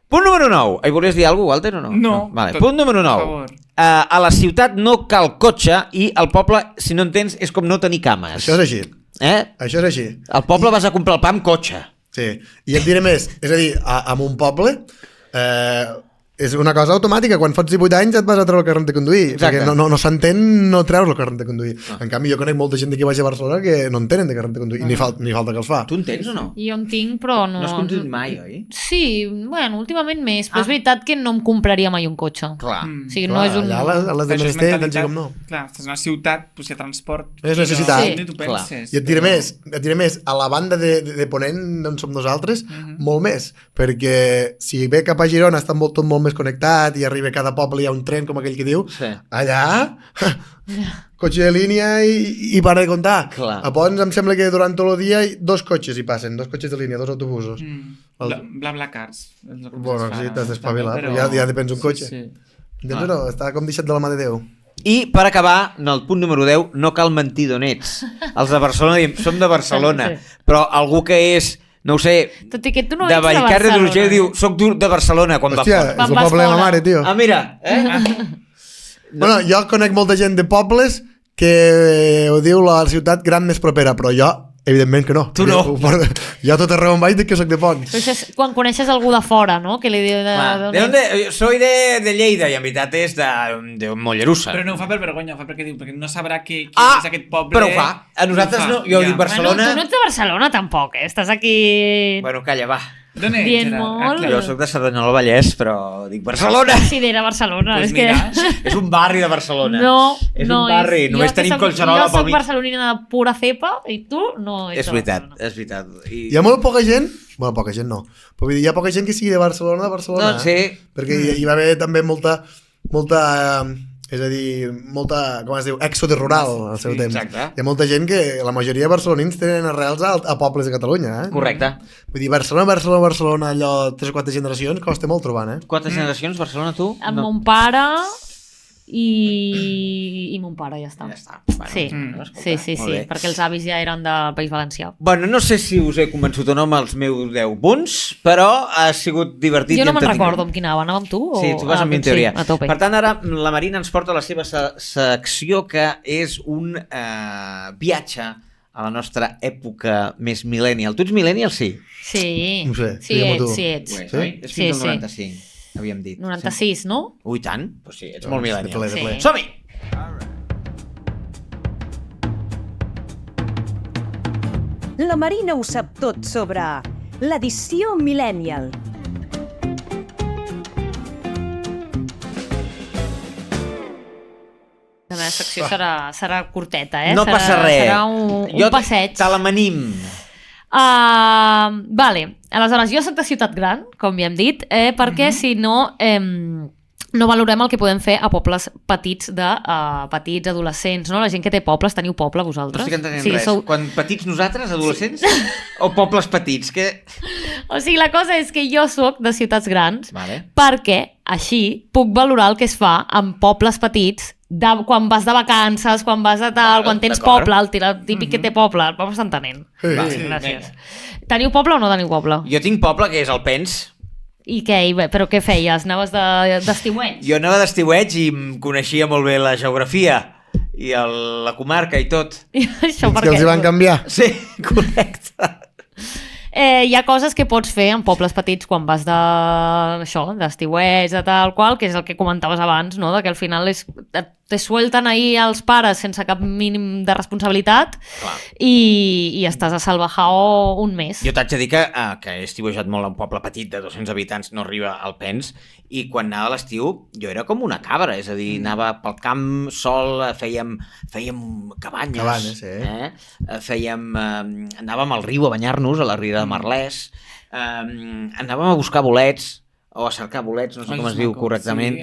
Punt número 9. Hi volies dir alguna cosa, Walter, o no? No. Vale. Tot, Punt número per 9. favor. A la ciutat no cal cotxe i al poble, si no entens, és com no tenir cames. Això és així. Això és així. Al poble vas a comprar el pa amb cotxe. Sí, i et diré més, és a dir, en un poble és una cosa automàtica, quan fots 18 anys et vas a treure el carnet de conduir, Exacte. perquè no s'entén no treure el carnet de conduir. En canvi, jo conec molta gent d'aquí baix a Barcelona que no en tenen de carnet de conduir, i ni falta que els fa. Tu en tens o no? Jo en tinc, però no... No has conduït mai, oi? Sí, bueno, últimament més, però és veritat que no em compraria mai un cotxe. Clar. O sigui, no Clar, és un... allà a les de Això és menester, tant sí mentalitat. com no. Clar, estàs a una ciutat, doncs hi ha transport. És necessitat. Sí. Ni tu Clar. penses. I et diré més, a la banda de Ponent, on som nosaltres, molt més, perquè si ve cap a Girona està tot molt més connectat i arriba a cada poble hi ha un tren, com aquell que diu, allà, cotxe de línia i para de comptar. Clar. A Pons em sembla que durant tot el dia 2 cotxes hi passen, 2 cotxes de línia, 2 autobusos. BlaBlaCars. Bueno, sí, t'has d'espavilar, però ja depens un cotxe. Sí. Entens o no? Està com deixat de la mà de Déu. I per acabar, en el punt número 10, no cal mentir d'on ets. Els de Barcelona diem, som de Barcelona, però algú que és, no ho sé, Tot i que tu no de ets de Vallcarra Barcelona. d'Urgell diu, soc de Barcelona quan Hòstia, va fora. és el poble de ma mare, tio. Ah, mira, Bueno, jo conec molta gent de pobles que ho diu la ciutat gran més propera, però jo, evidentment que no. Tu no. Jo a tot arreu on vaig dic que soc de Pons. Però això és quan coneixes algú de fora, no? Que li diu ¿De dónde? Soy de Lleida i en veritat és de Mollerussa. Però no ho fa per vergonya, ho fa perquè diu, perquè no sabrà qui Ah, és aquest poble. però ho fa. A nosaltres no. Jo dic Barcelona. Bueno, tu no ets de Barcelona tampoc, Estàs aquí... Bueno, calla, va. D'on ets, Dient Gerard? molt. clar. Jo sóc de Cerdanyola del Vallès, però dic Barcelona. Considera Barcelona. Pues és que... mira. És un barri de Barcelona. No, és no un barri. Només tenim Collserola Jo pel soc mig. barcelonina de pura cepa i tu no ets És de veritat, Barcelona. és veritat. Hi ha molt poca gent, bueno, poca gent no, però vull dir, hi ha poca gent que sigui de Barcelona, No, sí. perquè hi va haver també molta, és a dir, molta, com es diu, èxode rural al seu temps. exacte. Hi ha molta gent que, la majoria de barcelonins tenen arrels a pobles de Catalunya, Correcte. Vull dir, Barcelona, allò 3 o 4 generacions, costa molt trobar, Quantes generacions, Barcelona, tu? Amb mon pare i mon pare, ja està. Ja està. Bueno, Sí, escolta, sí, molt bé. perquè els avis ja eren del País Valencià. Bueno, no sé si us he convençut o no amb els meus 10 punts, però ha sigut divertit. Jo no i me'n entretingut. recordo amb quina anava, amb tu? O... Sí, tu vas amb mi en teoria. Sí, a tope. Per tant, ara la Marina ens porta la seva secció, que és un viatge a la nostra època més millennial. Tu ets millennial, sí? Sí, No sé, sí, digue'm-ho tu. sí ets. Ho és, Sí? oi? És fins al Sí, 95, havíem dit. 96, no? Ui, tant? Pues sí, ets molt millennial. De ple, de ple. Sí. Som-hi! La Marina ho sap tot sobre l'edició Millennial. La meva secció serà curteta, No serà, passa res. Serà un Jo passeig. te l'amanim. Vale, aleshores jo soc de ciutat gran, com ja hem dit, perquè si no no valorem el que podem fer a pobles petits petits, adolescents, no? La gent que té pobles, teniu poble No vosaltres? estic entenent res. Quan petits nosaltres, adolescents? O pobles petits? Que... O sigui, la cosa és que jo sóc de ciutats grans Vale. perquè així puc valorar el que es fa en pobles petits quan vas de vacances, quan vas de tal, quan tens d'acord. poble, el típic que té poble, el poble està entenent. Sí, Vale, sí. gràcies. Teniu poble o no teniu poble? Jo tinc poble, que és el Pens. I què? Però què feies? Anaves d'estiuet? Jo anava d'estiueig i em coneixia molt bé la geografia i la comarca i tot. I això per Que els què? hi van canviar. Sí, correcte. Hi ha coses que pots fer en pobles petits quan vas d'estiuets, de tal qual, que és el que comentaves abans, no? De que al final te suelten ahir els pares sense cap mínim de responsabilitat i estàs a Salvajao un mes. Jo t'haig de dir que he estiuejat molt a un poble petit de 200 habitants, no arriba al Pens, i quan anava a l'estiu jo era com una cabra, és a dir, anava pel camp sol, fèiem cabanyes. Cabanes, Anàvem al riu a banyar-nos, a la riera de Merlès, anàvem a buscar bolets, o a cercar bolets, no sé com es diu correctament.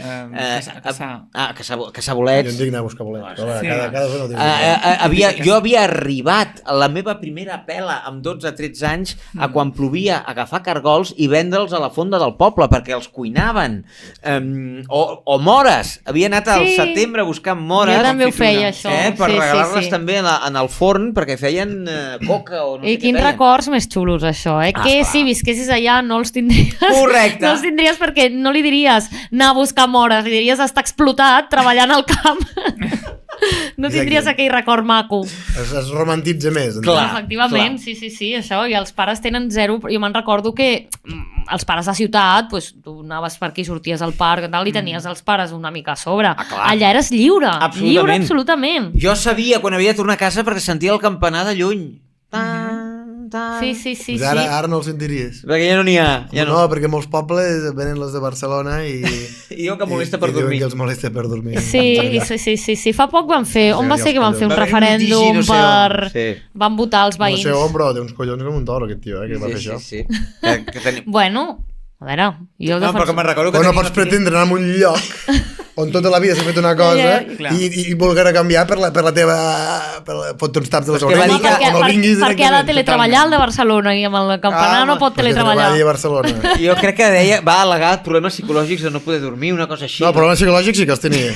Caçar bolets. Jo en dic anar a buscar bolets. Però, Sí. cada zona té Jo havia arribat a la meva primera pela amb 12-13 anys a quan plovia agafar cargols i vendre'ls a la fonda del poble perquè els cuinaven. O mores. Havia anat al Sí. setembre buscant mores. Jo també ho feia, això. Per Sí, regalar-les sí. també en el forn perquè feien coca o no sé I què quins feien. records més xulos, això, que esclar. si visquessis allà no els tindries. Correcte. No els tindries perquè no li diries anar a buscar mores, li diries estar explotat treballant al camp. No tindries Exacte. aquell record maco. Es romantitza més. Clar. Efectivament, sí, això, i els pares tenen zero. Jo me'n recordo que els pares de ciutat, doncs, tu anaves per aquí, sorties al parc i tal, i tenies els pares una mica a sobre. clar. Allà eres lliure, Absolutament. lliure absolutament. Jo sabia quan havia de tornar a casa perquè sentia el campanar de lluny. Sí, sí, sí. Pues ara no el sentiries. Perquè ja no n'hi ha. Ja No, perquè molts pobles venen les de Barcelona i... I jo que molesta per i diuen dormir. que els molesta per dormir. Sí. Fa poc van fer... On va ser que van fer un Va haver un referèndum litigi, no sé per... on. Sí. Van votar els No veïns. sé on, però té uns collons com un toro, aquest tio, que va fer això. Sí. Que Bueno, A veure, jo No, però que me'n recordo que Però no tenia pots una finestra- pretendre anar a un lloc on tota la vida s'ha fet una cosa Clar. i volguer canviar per la teva... fotre uns taps de les Però és que va orelles dir que- o no vinguis perquè ha de directament. teletreballar al de Barcelona i amb el campanar no pot perquè teletreballar. treballi a Barcelona. Jo crec que deia, va al·legar problemes psicològics de no poder dormir, una cosa així. No, problemes psicològics sí que els tenia.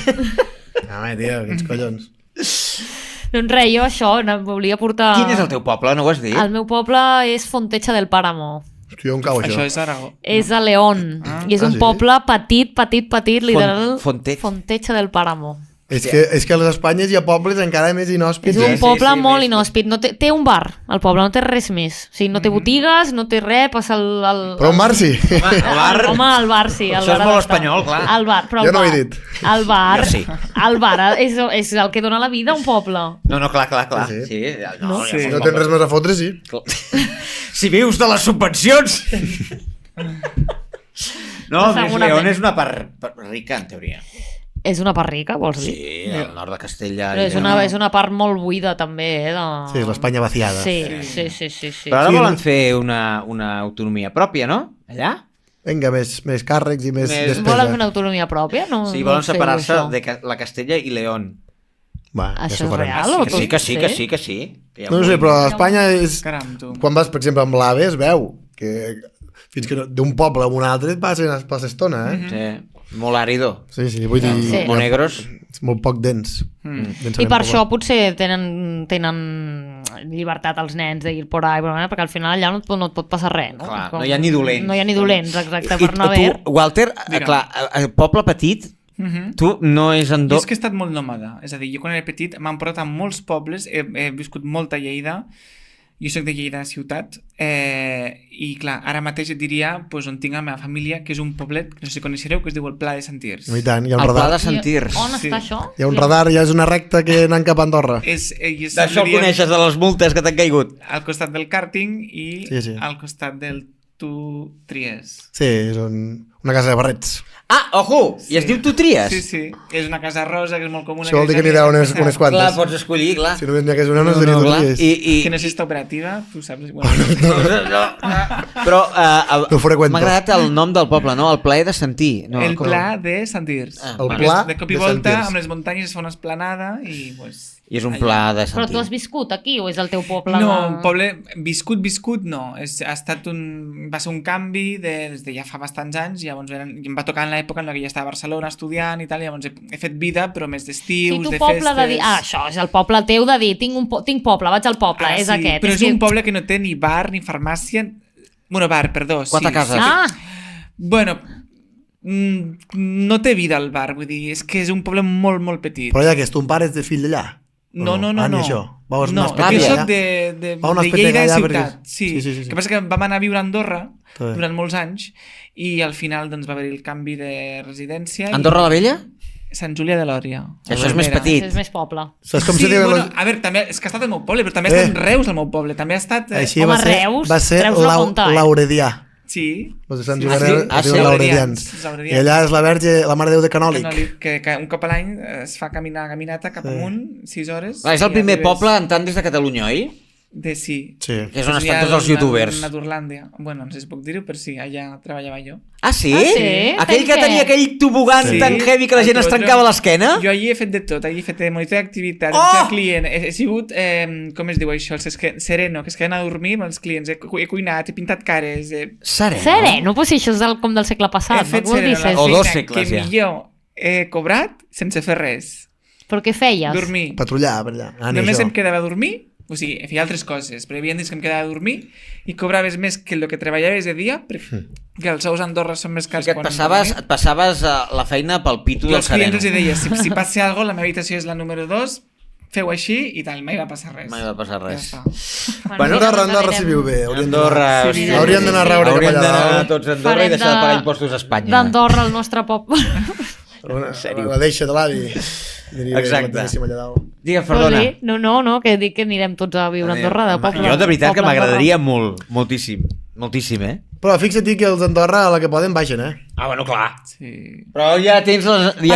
Home, tio, quins collons. Doncs res, jo això, volia portar... Quin és el teu poble, no ho has dit? El meu poble és Fontecha del Páramo. Hòstia, on cau Això això? és Aragó. És a León. I és un sí? poble petit, literal. Fontecha del Páramo. És que a les Espanyes hi ha pobles encara més inhòspits. És un sí, poble sí, molt sí. inhòspit. No té un bar, el poble, no té res més. O sigui, no té botigues, no té res, passa Però un bar sí. Home, el bar sí. El Això és bar ha molt d'estar. espanyol, clar. El bar, però Jo el no ho he bar, dit. El bar, Jo sí. el bar és el que dona la vida a un poble. No, clar. Sí. Sí, No? hi ha Si molts no tens res més a fotre, sí. Si vius de les subvencions! No, més Segurament. León és una part rica, en teoria. És una part rica, vols dir? Sí, al nord de Castella. Però i és una part molt buida, també, de... Sí, és l'Espanya vaciada. Sí. Però ara Sí, volen no? fer una autonomia pròpia, no? Allà? Vinga, més càrrecs i més Més- despesa. Volen fer una autonomia pròpia? No, Sí, no volen ho sé, separar-se això. de la Castella i León. Va, Això ja és s'ho farem. real? o Que tu- sí, que sí. Que ja No ho sé, però a Espanya és... Caram, tu. Quan vas, per exemple, amb l'AVE es veu que fins que d'un poble a un altre et passes per l'estona, eh? Sí, molt àrido. Sí, vull dir... Sí. Monegros. És molt poc dens. I per això potser tenen llibertat els nens d'ir por ahí, perquè al final allà no et pot passar res, no? Clar, no hi ha ni dolents. No hi ha ni dolents, exacte, I per no haver... tu, Walter, clar, el poble petit, tu no és Jo Andorra... és que he estat molt nòmada. És a dir, jo quan era petit m'han portat a molts pobles, he viscut molt a Lleida, jo soc de Lleida ciutat, i clar, ara mateix et diria pues, on tinc la meva família, que és un poblet, que no sé si coneixereu, que es diu el Pla de Sentirs. I tant, hi ha un El Pla radar. de Sentirs. On Sí. està això? Hi ha un radar, ja és una recta que anant cap a Andorra. D'això el coneixes, de les multes que t'han caigut. Al costat del càrting i Sí. al costat del Tu Tries. Sí, és una casa de barrets. Ah, ojo! I es diu Tu Tries? Sí. És una casa rosa que és molt comuna. Això vol dir que n'hi ha unes Clar, quantes. pots escollir, clar. Si només n'hi hagués una, no es diria clar. Tries. Que no sé si està operativa, tu saps. Bueno, Però No freqüento. m'ha agradat el nom del poble, no? El plaer de sentir. No, el com- Pla de Sentirs. Ah, El vale. pla De cop i de volta, Sentirs. amb les muntanyes es fa una esplanada i pues, I és un pla de Però sentir. tu has viscut aquí o és el teu poble? No, de- un poble viscut no. Ha estat va ser un canvi des de ja fa bastants anys, llavors em va tocar en l'època en la que ja estava a Barcelona estudiant i tal, llavors he fet vida, però més d'estius, Sí, tu de poble festes... de dir... Ah, això és el poble teu de dir tinc poble, vaig al poble, és sí, aquest. però és que- un poble que no té ni bar ni farmàcia... Bueno, bar, perdó. Quatre sí, cases. Sí. Ah, Bueno, no té vida el bar, vull dir, és que és un poble molt, molt petit. Però ja que ton pare és de fill d'allà? O No. Ah, ni això. Vau No, anar a jo Espeteca, soc allà? de Va una Lleida Espeteca de allà, ciutat. perquè- Sí. Sí. El que passa que vam anar a viure a Andorra Està bé. durant molts anys i al final doncs, va haver el canvi de residència. Andorra la Vella? I Sant Julià de Lòria. Això és més Mira. petit. és més poble. Saps com Sí, se diu? bueno, a veure, també, és que ha estat al meu poble, però també ha estat Reus al meu poble. També ha estat... Així Home, va ser, Reus, va ser Reus no compta, Lauredià. Sí. Els de Sant Sí, Julià sí. es Sí, diuen Lauredians. Els I Lauredians. allà és la Verge, la Mare de Déu de Canòlic. Que un cop a l'any es fa caminata cap amunt, 6 hores. És el i primer arribes poble en tant des de Catalunya, oi? Sí. Sí. Que és on Doncs estan ja tots els youtubers. A Durlàndia. Bueno, no sé si puc dir-ho, però sí, allà treballava jo. Ah, sí? Ah, sí? Aquell que Fent què? tenia aquell tobogan Sí. tan heavy que la gent es trencava l'esquena? Jo allí he fet de tot. Allí he fet de monitor d'activitat, Oh! de client. He sigut, com es diu això, sereno, que es queden a dormir amb els clients. He cuinat, he pintat cares. Sereno. Sereno, però si això és com del segle passat, He fet no? Què vols dir, sereno, la O Cesc? dos feina segles, que ja. millor he cobrat sense fer res. Però què feies? Dormir. Patrullar per allà. Ah, ni Només això. em quedava a dormir, o sigui, feia altres coses, però hi havia dies que em quedava a dormir i cobraves més que el que treballaves de dia, perquè els sous a Andorra són més O cars sigui que et passaves la feina pel pitu I del als clients els sereno. deia, si passa alguna cosa, la meva habitació és la número 2, feu així i tal, mai va passar res. Mai va passar res. Ja està. Bueno, Andorra s'hi viu bé. Andorra... Sí, sí, hauríem d'anar a raure Hauríem cap allà d'anar dalt. tots a Andorra i deixar de pagar impostos a Espanya. D'Andorra, el nostre poble. La deixa de l'avi. Exacte. Allà dalt. Digue'm, perdona. Sí, no, que dic que anirem tots a viure a Andorra, de poble. Jo de veritat que poble a Andorra. m'agradaria molt, moltíssim, moltíssim, eh? Però fixa't que els d'Andorra a la que poden baixen, eh? Ah, bueno, clar. Sí. Però ja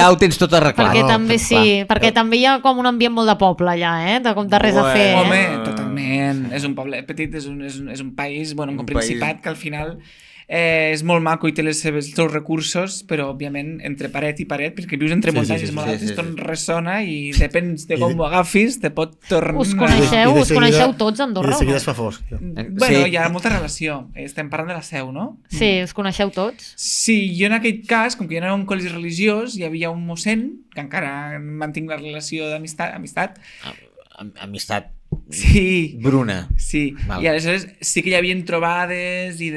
ho tens tot arreglat. Perquè no, també clar. sí, perquè també hi ha com un ambient molt de poble allà, de com de res a fer. Home, totalment. És un poble petit, és un país, bueno, un principat que al final és molt maco i té els seus recursos, però òbviament entre paret i paret, perquè vius entre muntanyes molt altes, tot ressona i depèn de com ho agafis, te pot tornar... Us coneixeu tots a Andorra? I de seguida o no? es fa fosc. Bueno, hi ha molta relació. Estem parlant de la Seu, no? Sí, us coneixeu tots? Sí, jo en aquell cas, com que jo no era un col·legi religiós, hi havia un mossèn, que encara mantinc la relació d'amistat. Amistat Sí, bruna. sí. Val. I aleshores sí que hi havia trobades i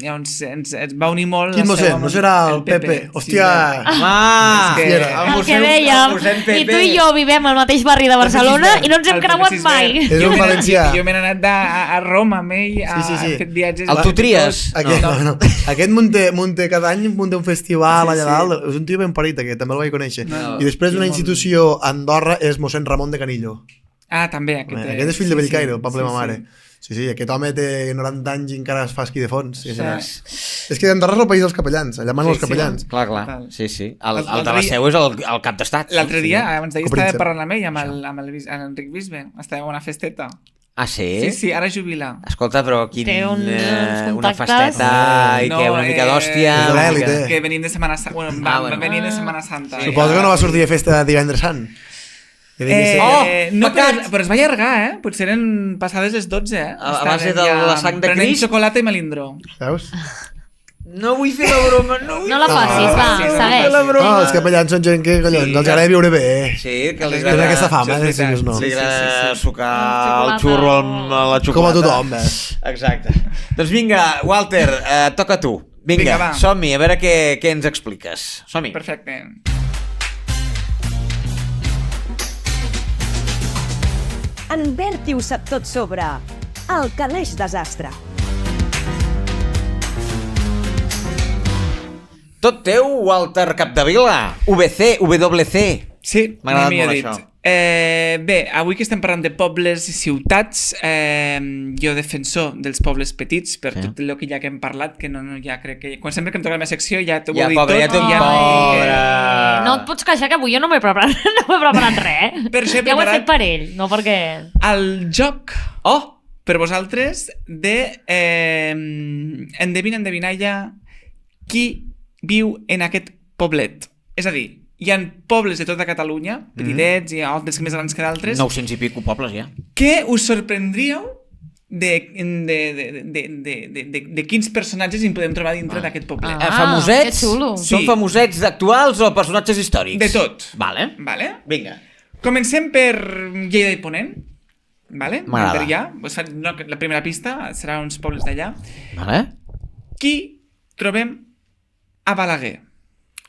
llavors ens va unir molt... Quin la mossèn? Seu No amb serà el sí, Pepe? Hòstia! Ah! És que- El que dèiem, i tu i jo vivem al mateix barri de Barcelona i no ens hem creuat mai. És un valencià. Jo me n'he anat a Roma amb ell, Sí. he fet viatges... El tu tries? Aquest munta cada any munta un festival Sí, allà sí. dalt. És un tio ben parit, aquest, també el vaig conèixer. No, I després una molt- institució a Andorra és mossèn Ramon de Canillo. Ah, també. Aquest Aquest és fill de Bellcaire, el poble de sí, ma mare. Sí, aquest home té 90 anys i encara es fa esquí de fons. Sí, Sí. És que Andorra és el país dels capellans, allà manen els capellans. Clar. Total. Sí. El de L'altre la dia- Seu és el cap d'estat. L'altre dia, abans d'ahir, Copríncep. estava parlant amb ell, amb l'Enric Bisbe. Estàvem a una festeta. Ah, sí? Sí, ara jubila. Escolta, però Té uns una contactes. festeta i No, què, una mica d'hòstia... És de una l'èlit, mica- Que venim de Setmana Santa. Bueno, venim de Setmana Santa. Suposo que no va sortir de festa de divendres sant. Que digui ser- No, pecat! però es va allargar, eh? Potser eren passades les 12, eh? A base de la sang de Prenent Crist? xocolata i melindró. Veus? No vull fer la broma, no vull No la facis, va, sí, sí, segueix. No, els capellans són gent que, collons, Sí. els agrada viure bé. Sí, que li Tenen agrada... aquesta fama, Això és si més no. Li agrada Sí. sucar el Xocolata. xurro amb la xocolata. Com a tothom, Exacte. Doncs vinga, Walter, toca a tu. Vinga, Vinga, va. som-hi, a veure què ens expliques. Som-hi. Perfecte. En Berti ho sap tot sobre el Caleix Desastre. Tot teu, Walter Capdevila. WC. Sí, M'ha agradat millor molt dit. això. Bé, avui que estem parlant de pobles i ciutats, jo defensor dels pobles petits, per tot el que ja que hem parlat, que no ja crec que... Sempre que em toca la meva secció ja t'ho Ja, he dit pobre, tot. ja t'ho i pobre. No et pots queixar que avui jo no m'he preparat, res. Per això he Ja ho he preparat- fet per ell, no perquè... El joc Oh! per vosaltres de endevinalla qui viu en aquest poblet. És a dir, hi ha pobles de tota Catalunya, petitets i altres més grans que d'altres, 900 i pico pobles, ja. que us sorprendríeu de quins personatges hi podem trobar dintre d'aquest poblet. Ah. Famosets? que xulo. Són Sí. famosets actuals o personatges històrics? De tot. Vale. Vale? Vinga. Comencem per Lleida i Ponent. Vale? M'agrada. Ja. La primera pista serà uns pobles d'allà. Vale. Qui trobem a Balaguer?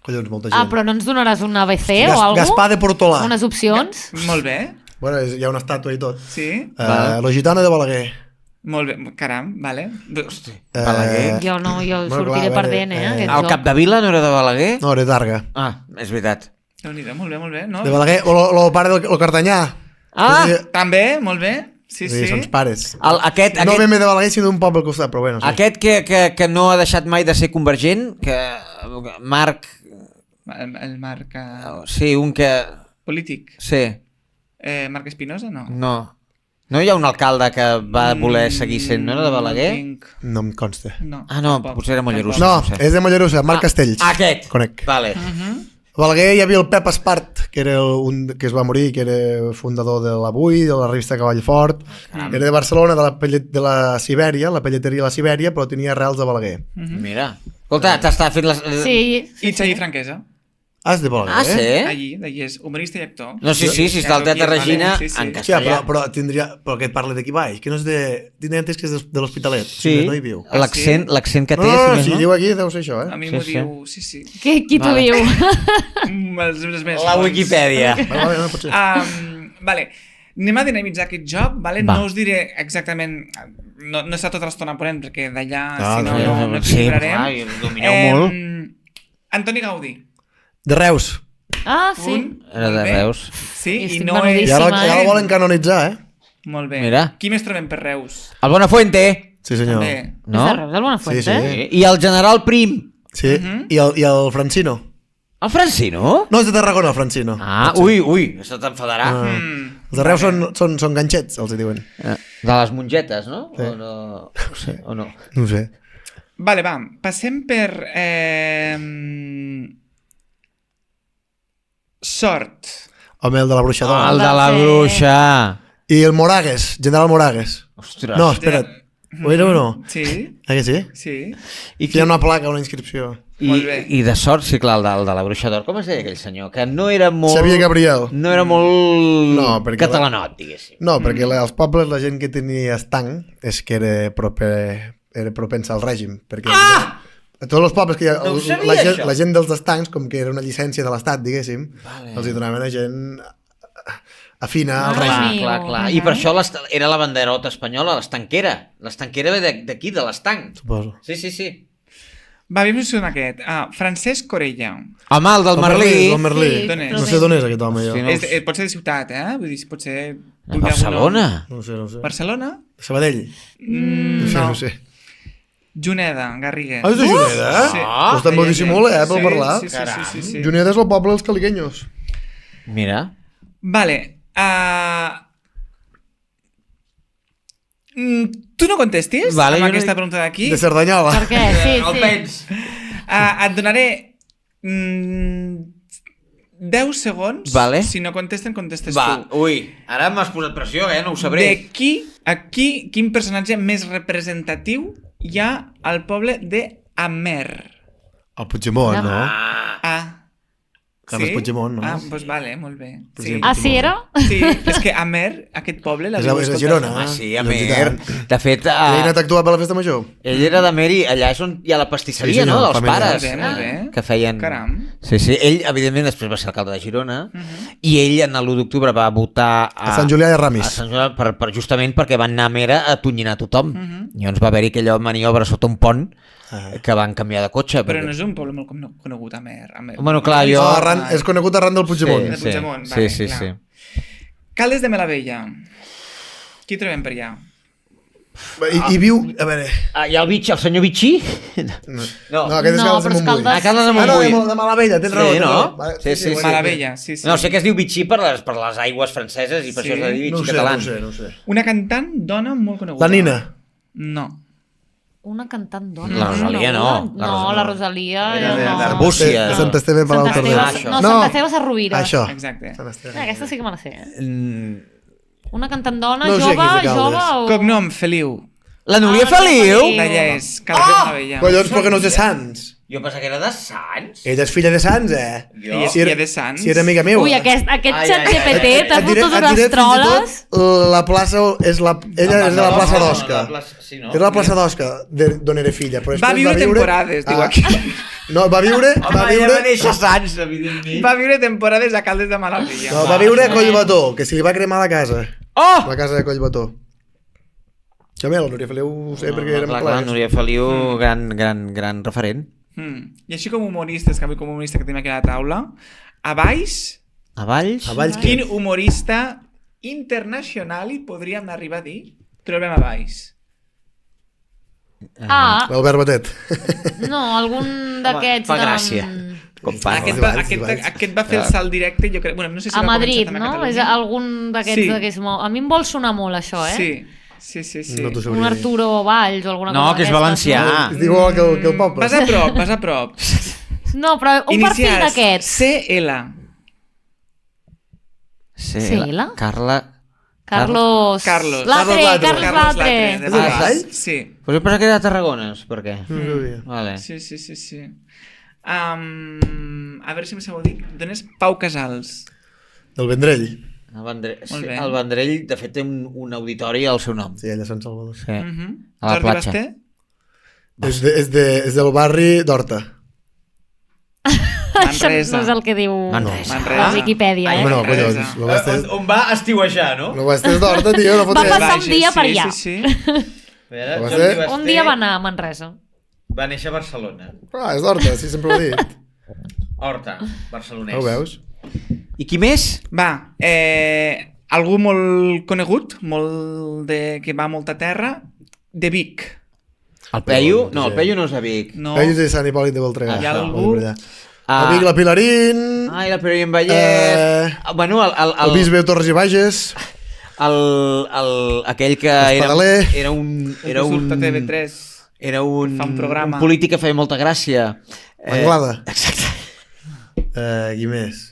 Collons, molta gent. Ah, però no ens donaràs un ABC o alguna cosa? Gaspar de Portolà. Unes opcions? Molt bé. Bueno, hi ha una estàtua i tot. Sí. La gitana de Balaguer. Molt bé. Caram, vale. Balaguer. Jo no, jo Bueno, sortiré clar, perdent, aquest El joc. Capdevila no era de Balaguer? No, era d'Arga. Ah, és veritat. Déu-n'hi-do, molt bé, no? De Balaguer, o el pare del Cartanyà. Ah! També, molt bé. Sí, Sí, són els pares. Aquest, No ben bé de Balaguer, sinó d'un poble al costat, però bueno, sí. aquest que no ha deixat mai de ser convergent, que Marc... El Marc... Sí, un que... polític. Sí, Marc Espinosa, no? no. No hi ha un alcalde que va voler seguir sent, no era de Balaguer? No em consta. No, Ah, no, tampoc. potser era Mollerussa. No, sé. és de Mollerussa, Marc Castells. Aquest. Conec. Vale. A Balaguer hi havia el Pep Espart, que era un que es va morir, que era fundador de l'Avui, de la revista Cavall Fort. Era de Barcelona, de la Sibèria, la pelleteria de la Sibèria, però tenia arrels de Balaguer. Mira. Escolta, t'està fent les... Sí, I Xavi Franquesa. Ah, és de Balaguer? Ah, sí? D'allí és humorista i actor. No, sí, si està el Teatre Regina Sí, sí. en Hòstia, castellà. però tindria... Però que et parla d'aquí baix, que no és de... Tindria entès que és de l'Hospitalet. Sí, No hi viu. l'accent que té... No, si més si no? diu aquí deu ser això, A eh? mi Sí, m'ho sí. diu... Sí. Qui t'ho Vale. diu? Els més La Wikipedia. Vale, no pot ser. Vale. Anem a dinamitzar aquest joc, vale? Va. No us diré exactament... No està tota l'estona ponent, perquè d'allà, Ah, si no, sí, no sí, equilibrarem. clar, i domineu molt. Antoni Gaudí. De Reus. Ah, sí. Punt. Era de Molt bé. Reus. Sí, I i estic no menudíssima, és... I ara eh? el volen canonitzar, eh? Molt bé. Mira. Qui més trobem per Reus? El Bonafuente. Sí, senyor. També. No? És de Reus, del Buenafuente? Sí, sí. I el general Prim. Sí, i el Francino. El Francino? No, és de Tarragona, el Francino. Ah, ui, això t'enfadarà. Els de Reus són ganxets, els hi diuen. De les mongetes, no? Sí. O no? No ho sé. Vale, va, passem per... Sort. Home, el de la bruixadora. El de la bruixa. I el Moragues, General Moragues. Ostres. No, espera't. Ho era o no? Sí, Que sí? sí. I Hi ha una placa, una inscripció. Molt bé. I de sort, sí, clar, el de la bruixa d'or. Com es deia aquell senyor? Que no era molt... Xavier Gabriel. No era molt No, perquè catalanot, diguéssim. No, perquè als pobles la gent que tenia estanc és que era propensa al règim. Perquè a tots els pobles que hi ha, No ho sabia, això. la gent dels estancs, com que era una llicència de l'Estat, diguéssim, els hi donaven a gent afina al règim. Clar. I per això era la banderota espanyola, l'estanquera. L'estanquera ve d'aquí, de l'estanc. Suposo. Sí. Va, aviam si sona aquest. Francesc Corella. Home, el del Merlí. El Merlí. Sí, D'on és? No sé d'on és aquest home, jo. Sí, no. Pot ser de ciutat, Vull dir, pot ser... A Barcelona. No ho sé. Barcelona? Sabadell. No. No sé. Juneda, Garrigues. Ah, és de Juneda? Sí. Pues també ho dissimula, per parlar. Sí. Juneda és el poble dels caliquenyos. Mira. Vale. Tu no contestis Vale, amb jo no aquesta dic- pregunta d'aquí. De Cerdanyola. Per què? Sí. Et donaré 10 segons. Vale. Si no contesten, contestes Va, tu. ui, ara m'has posat pressió, no ho sabré. Quin personatge més representatiu hi ha al poble d'Amer? El Puigdemont, no? Carles Puigdemont, no? Doncs vale, molt bé. Sí. Ah, sí era? Sí, és que Amer, aquest poble... És a Girona. Ah, sí, és a Mer. entitat. De fet, I ha anat a actuar per la festa major? ell era de Mer i allà és on hi ha la pastisseria, Sí, senyor, no? Dels familiar. pares. Molt bé. Que feien... Caram. Sí, ell, evidentment, després va ser alcalde de Girona i ell, en l'1 d'octubre, va votar A Sant Julià de Ramis. a Sant Julià justament perquè van anar a Mera a tonyinar tothom. Llavors va haver-hi aquella maniobra sota un pont que van canviar de cotxe. Però no és un poble molt conegut, Amer. Bueno, clar, jo... És conegut arran del Puigdemont. De Puigdemont, vale, sí. clar. Caldes de Malavella. Qui trobem per allà? I viu... A veure... I el senyor Vichy? No, aquest és No, Caldes de però és Montbui. Caldes- Caldes de Ah, no, Montbui. de Malavella, tens raó. Sí, tens no? raó. Va, Sí. Malavella, sí. No, sé que es diu Vichy per les aigües franceses i per Sí. això es va dir No ho Vichy sé, català. no ho sé. Una cantant dona molt coneguda. La Nina. No. Una cantant dona. La Rosalia no. No, la Rosalia... Era de no. Arbúcies. De Sant Esteve per Santa l'Altordera. Esteve, no, Santa Esteve a Rovira. Això. Exacte. Sant Esteve. Aquesta sí que me la sé. Mm, Una cantant dona, No sé jove, qui és de Caldes. jove o... Cognom, Feliu. La Núria Ah, Feliu? Núria D'allà és. Caldes de Malavella. Però llavors, però que no és de Sants. Jo pensava que era de Sants. Ella és filla de Sants, I és Si era- filla de Sants. Si era amiga meva. Ui, aquest xat GPT t'ha Et diré- fotut et unes diré fins i troles. tot la plaça és la... Ella és de la plaça d'Osca. Sí, no? Era la plaça d'Osca, d'on era filla. Però Va després viure temporades, diu aquí. No, va viure... Home, ella va néixer a Sants, evidentment. Va viure temporades a Caldes de Malavella. No, va viure a Collbató, que se li va cremar la casa. Oh! La casa de Collbató. Ja mira, la Núria Feliu ho sé perquè érem Clar, col·legues. Núria Feliu, gran referent. I així com humoristes, que avui com humorista que tenim aquí a la taula, a Valls, A Valls? A Valls, quin humorista internacional hi podríem arribar a dir trobem a Valls? L'Albert Batet. No, algun d'aquests... Fa gràcia. Com parla. Aquest va fer el salt directe, jo crec... Bueno, no sé si A va Madrid, començar també a no? És Catalunya. algun d'aquests Sí. d'aquests... A mi em vol sonar molt això, eh? Sí. No t'ho Un sabria dir. Arturo Valls o alguna No, cosa que és d'aquestes, valencià. no? És igual que el poble. Vas a prop. No, però un perfil d'aquests. CL. CL? Carlos... Carlos Carlos Latre. de És de Valls. Valls? Sí. Pues jo pensava que era de Tarragona, per què? No ho sabia. Vale. Sí. A veure si me sabeu dir. D'on és Pau Casals? Del Vendrell. El Vendrell, Molt bé. el Vendrell, de fet, té un auditori al seu nom. Sí, ella és Sant Salvador. Sí. A la Jordi platja. Basté? És del barri d'Horta. Això Manresa. no és el que diu Manresa. la Wikipedia, Home, no, Manresa. collons. La Basté On va estiuejar, no? la Basté és d'Horta, tio. No Va fotés. passar un dia per allà. Sí. Veure, Va Jordi ser- Basté Un dia va anar a Manresa. Va néixer a Barcelona. Ah, és d'Horta, sí, sempre ho he dit. Horta, barcelonès. Ho veus? I qui més? Va, algú molt conegut, que va a molta terra, de Vic. El Peyu? No, el Peyu no és a Vic. No. Peyu és de Sant Hipòlit de Voltregà. Hi ha algú? A Vic, la Pilarín... Ai, la Pilarín Vallès... Bueno, el Bisbe Torres i Bages... aquell que Espadaler. era un... Era un... TV3. Era un... Fa un programa. Un polític que feia molta gràcia. Anglada. Exacte. Qui més?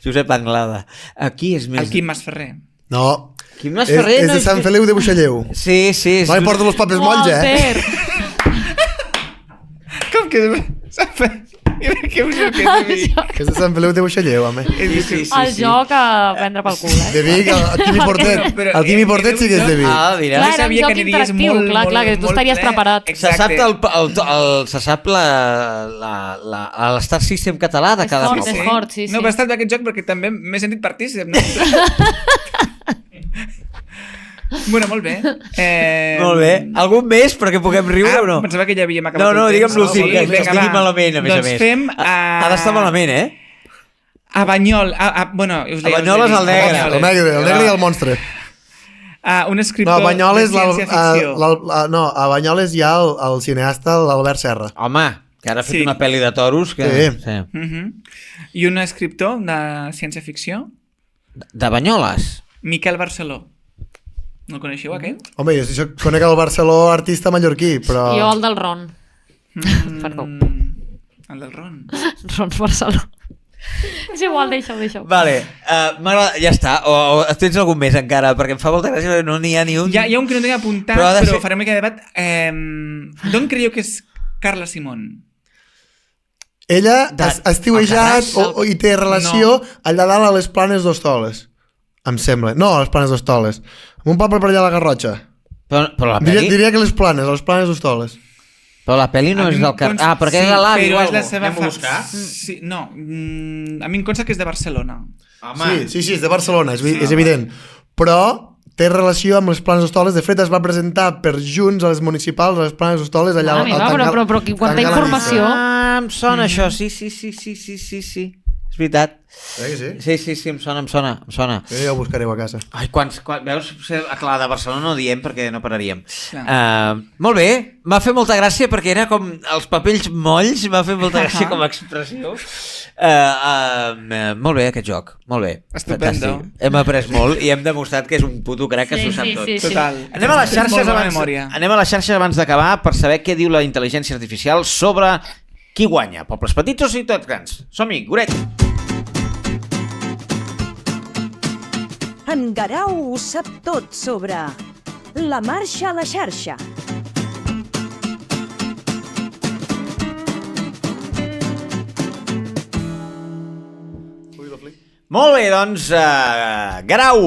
Josep Anglada. Qui és més? El Quim Masferrer. No. Quim Masferrer És de Sant Feliu de Buixalleu. Sí, sí. No li porta los papers monja, Walter! Com que... Mira que us ho que és de Vic. Que és de Sant Feliu de Buixalleu, home. Sí. El joc a prendre pel cul, De Vic, el Quimi Portet. Però- El Quimi Portet sí que és de Vic. Ah, mira. Clar, era un sabia joc que aniries interactiu, molt, clar, molt, que tu molt estaries ple. preparat. Se sap, Exacte. se sap l'Star System català de És cada fort, poble. és fort, sí, No, sí. però ha estat d'aquest joc perquè també m'he sentit partícip, no? Bueno, molt bé. Molt bé. Algun més perquè puguem riure o no? Pensava que ja havíem acabat. No, el temps. digue'm l'últim, que vinga, estigui va. malament, a més a Doncs més. fem... Ha d'estar malament, A Banyol. Bueno, us A Banyoles el negre. El negre i el monstre. Un No, escriptor a Banyoles, de ciència-ficció. no, a Banyoles hi ha el cineasta, l'Albert Serra. Home, que ara ha fet Sí. una pel·li de toros. Que... Sí. I un escriptor de ciència-ficció, De Banyoles? Miquel Barceló. No el coneixeu, aquest? Home, jo conec el Barceló artista mallorquí, però... Jo el del Ron. Perdó. El del Ron. Ron Barceló. És igual, deixa-ho. Vale, ja està. O tens algun més encara? Perquè em fa molta gràcia, no n'hi ha ni un. Hi ha un que no tinc apuntat, Però ha de però ser- farem una mica de debat. D'on creieu que és Carla Simón? Ella De- ha estiuejat i té relació allà dalt a les Planes d'Hostoles. Em sembla. No, a les Planes d'Hostoles. En un poble per allà a la Garrotxa. Però la pel·li, Diria que les Planes d'Hostoles. però la pel·li no A mi és del em carrer. consta- Perquè és de l'avi però o és la alguna seva cosa. Anem a buscar? Sí, no, a mi em consta que és de Barcelona. Sí, és de Barcelona, és evident. Però té relació amb les Planes d'Hostoles. De fet, es va presentar per Junts a les municipals, a les Planes d'Hostoles, allà Mare meva, però quanta informació. Ah, em sona això, sí. És veritat. Sí, em sona. Jo ja ho buscareu a casa. Ai, veus? Clar, de Barcelona no diem perquè no pararíem. Clar. Molt bé, m'ha fet molta gràcia perquè era com els papells molls, m'ha fet molta gràcia com a expressió. Molt bé aquest joc, molt bé. Estupendo. Fantàstic. Hem après molt i hem demostrat que és un puto crac que s'ho sap tot. Total. Anem a les Tens xarxes molt bona abans, memòria. anem a les xarxes abans d'acabar per saber què diu la intel·ligència artificial sobre qui guanya, pobles petits o ciutats grans. Som-hi, Goret! En Guerau ho sap tot sobre la marxa a la xarxa. Molt bé, doncs, Guerau,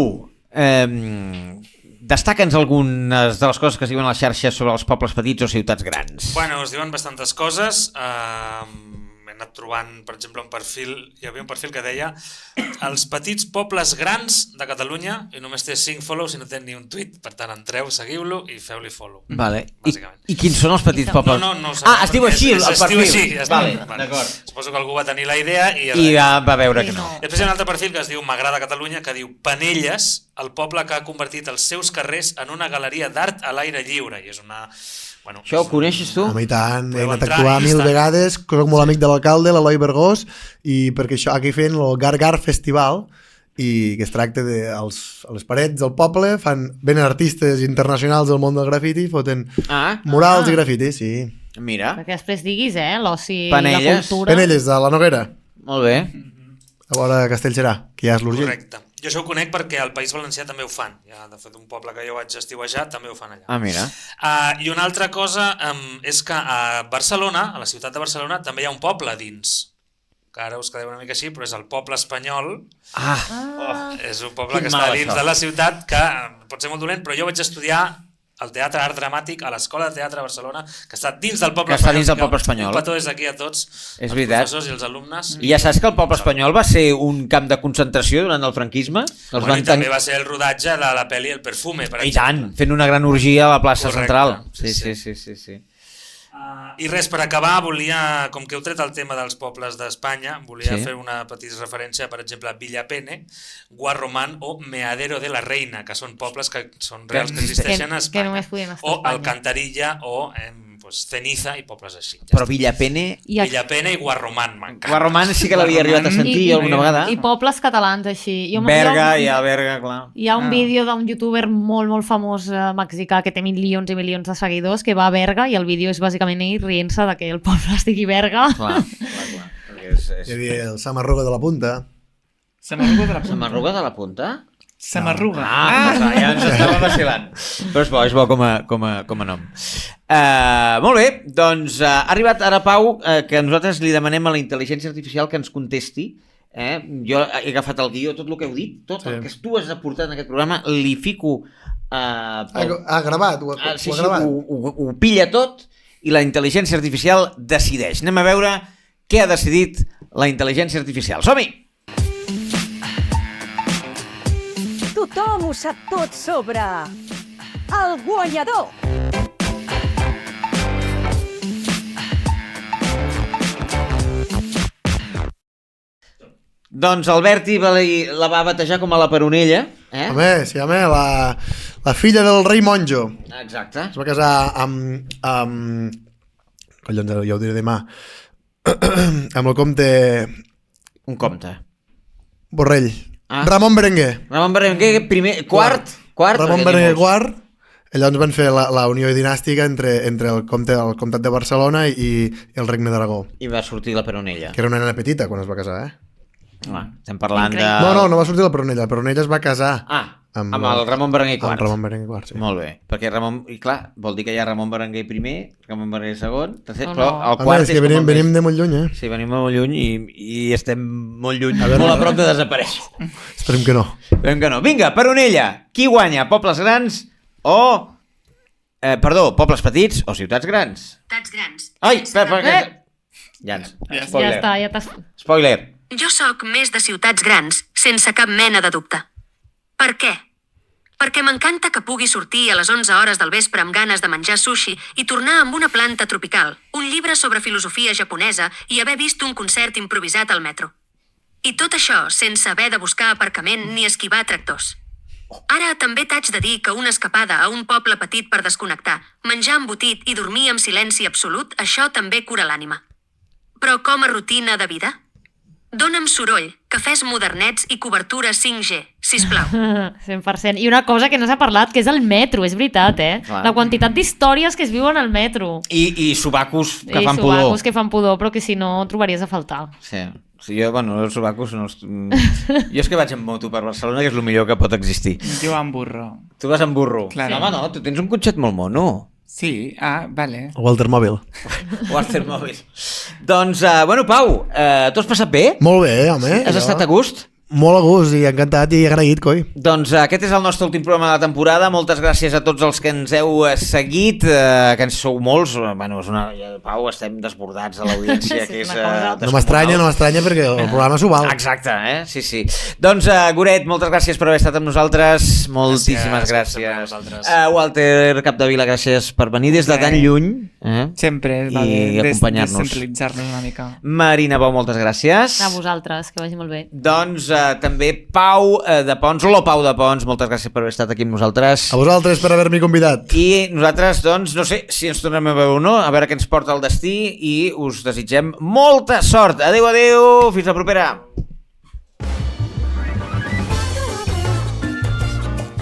destaca'ns algunes de les coses que es diuen a les xarxes sobre els pobles petits o ciutats grans. Bueno, es diuen bastantes coses. He anat trobant, per exemple, un perfil, hi havia un perfil que deia els petits pobles grans de Catalunya, i només té 5 follows i no té ni un tuit, per tant entreu, seguiu-lo i feu-li follow. Vale. Bàsicament. I quins són els petits pobles? No ho sabem, es diu perquè així, el es diu perfil. així, ja està. Vale, Bueno, d'acord. suposo que algú va tenir la idea I va veure que no. Després hi ha un altre perfil que es diu M'agrada Catalunya, que diu Penelles, el poble que ha convertit els seus carrers en una galeria d'art a l'aire lliure. I és una... Bueno, Això ho coneixes tu? Home, i tant, he Podeu anat a entrar actuar i 1000 està. vegades, soc molt amic de l'alcalde, l'Eloi Bergós, i perquè això aquí fent el Gargar Festival, i que es tracta de a les parets del poble, venen artistes internacionals del món del grafiti, foten murals i grafitis, sí. Mira, Perquè després diguis, l'oci i la Penelles. cultura. Penelles, de la Noguera, molt bé. a vora Castellserà, que ja és l'urgent. correcte. Jo això ho conec perquè al País Valencià també ho fan. Ja, de fet, un poble que jo vaig estiuejar també ho fan allà. Ah, mira. I una altra cosa és que a Barcelona, a la ciutat de Barcelona, també hi ha un poble dins. Que ara us quedeu una mica així, però és el poble espanyol. És un poble Quin que està mal, dins això. de la ciutat, que pot ser molt dolent, però jo vaig estudiar el Teatre Art Dramàtic a l'Escola de Teatre de Barcelona, que està dins del poble Que està espanyol. dins del poble espanyol. Un petó des d'aquí a tots, És els veritat. professors i els alumnes. I ja saps que el poble espanyol va ser un camp de concentració durant el franquisme? Els Bueno, van i també va ser el rodatge de la pel·li El Perfume, per I exemple. tant, fent una gran orgia a la plaça Correcte, central. sí. Sí. I res, per acabar, volia, com que heu tret el tema dels pobles d'Espanya, volia Sí. fer una petita referència, per exemple, a Villapene, Guarromán o Meadero de la Reina, que són pobles que són reals que existeixen a que Espanya. només podien estar a O Espanya. Alcantarilla o pues, Ceniza i pobles així. Ja Però està. Villapene... Villapena i Guarromán, m'encanta. Guarromán sí que l'havia arribat a sentir alguna vegada. I pobles catalans, així. Berga, Berga, clar. Hi ha un vídeo d'un youtuber molt famós mexicà que té milions i milions de seguidors que va a Berga i el vídeo és bàsicament ell rient-se de que el poble estigui Berga. Clar. Hi havia el Samarruga de la Punta. Samarruga de la punta. Samarruga de la punta? Samarruga. Ja ens estava vacilant. Però és bo com a nom. Molt bé, doncs ha arribat ara, Pau, que nosaltres li demanem a la intel·ligència artificial que ens contesti. Jo he agafat el guió, tot el que heu dit, tot el que tu has aportat en aquest programa, li fico... Ha gravat, ho ha gravat. Ho pilla tot i la intel·ligència artificial decideix. Anem a veure què ha decidit la intel·ligència artificial. Som-hi! Tothom ho sap tot sobre el guanyador. Doncs el Berti la va batejar com a la Peronella. Home, la filla del rei monjo. Exacte. Es va casar amb... Collons, ja ho diré demà. Amb el comte... Un comte. Borrell. Ramon Berenguer. Ramon Berenguer, primer... Quart. Ramon Berenguer quart. Llavors van fer la unió dinàstica entre el comtat de Barcelona i el regne d'Aragó. I va sortir la Peronella. Que era una nena petita quan es va casar, Estem parlant de... No va sortir la Peronella. La Peronella es va casar amb el Ramon Berenguer quart. Amb Ramon Berenguer quart, sí. Molt bé, perquè Ramon... I clar, vol dir que hi ha Ramon Berenguer primer, Ramon Berenguer segon, tercer, No. però el quart és que venim de molt lluny, Sí, venim de molt lluny i estem molt lluny, molt a prop de desaparèixer. Esperem que no. Esperem que no. Vinga, Peronella, qui guanya? Pobles grans o... pobles petits o ciutats grans? Ciutats grans. Ai, espera. Ja Ja està, ja t'has... Spoiler. Jo sóc més de ciutats grans, sense cap mena de dubte. Per què? Perquè m'encanta que pugui sortir a les 11 hores del vespre amb ganes de menjar sushi i tornar amb una planta tropical, un llibre sobre filosofia japonesa i haver vist un concert improvisat al metro. I tot això sense haver de buscar aparcament ni esquivar tractors. Ara també t'haig de dir que una escapada a un poble petit per desconnectar, menjar embotit i dormir amb silenci absolut, això també cura l'ànima. Però com a rutina de vida? Dóna'm soroll, cafès modernets i cobertura 5G, sisplau. 100%. I una cosa que no s'ha parlat, que és el metro, és veritat, Clar. La quantitat d'històries que es viuen al metro. I sobacos que I fan pudor. sobacos que fan pudor, però que si no trobaries a faltar. Sí. Jo, els sobacos no... Jo és que vaig en moto per Barcelona, que és el millor que pot existir. Jo amb burro. Tu vas en burro. Claro. No, home, no, tu tens un cotxet molt mono. Sí, vale. O Waltermòbil. Waltermòbil. Doncs, bueno, Pau, t'ho has passat bé? Molt bé, home. Has estat a gust? Molt a gust i encantat i agraït, coi. Doncs aquest és el nostre últim programa de la temporada. Moltes gràcies a tots els que ens heu seguit, que ens sou molts. Bueno, Pau, estem desbordats de l'audiència, Sí, que és... una cosa. No m'estranya perquè el programa s'ho val. Exacte, sí. Doncs, Goret, moltes gràcies per haver estat amb nosaltres. Moltíssimes gràcies. Walter Capdevila, gràcies per venir des de tan lluny. Sempre va I bé acompanyar-nos. descentralitzar-nos una mica. Marina Bou, moltes gràcies. A vosaltres, que vagi molt bé. Doncs també Pau de Pons, Pau de Pons, moltes gràcies per haver estat aquí amb nosaltres. A vosaltres per haver-m'hi convidat. I nosaltres, doncs, no sé si ens tornem a veure o no, a veure què ens porta el destí i us desitgem molta sort. Adéu, fins la propera.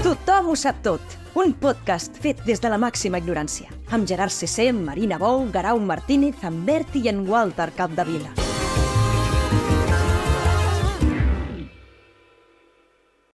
Tothom ho sap tot. Un podcast fet des de la màxima ignorància. Amb Gerard CC, Marina Bou, Guerau Martínez, Ambert i en Walter Capdevila.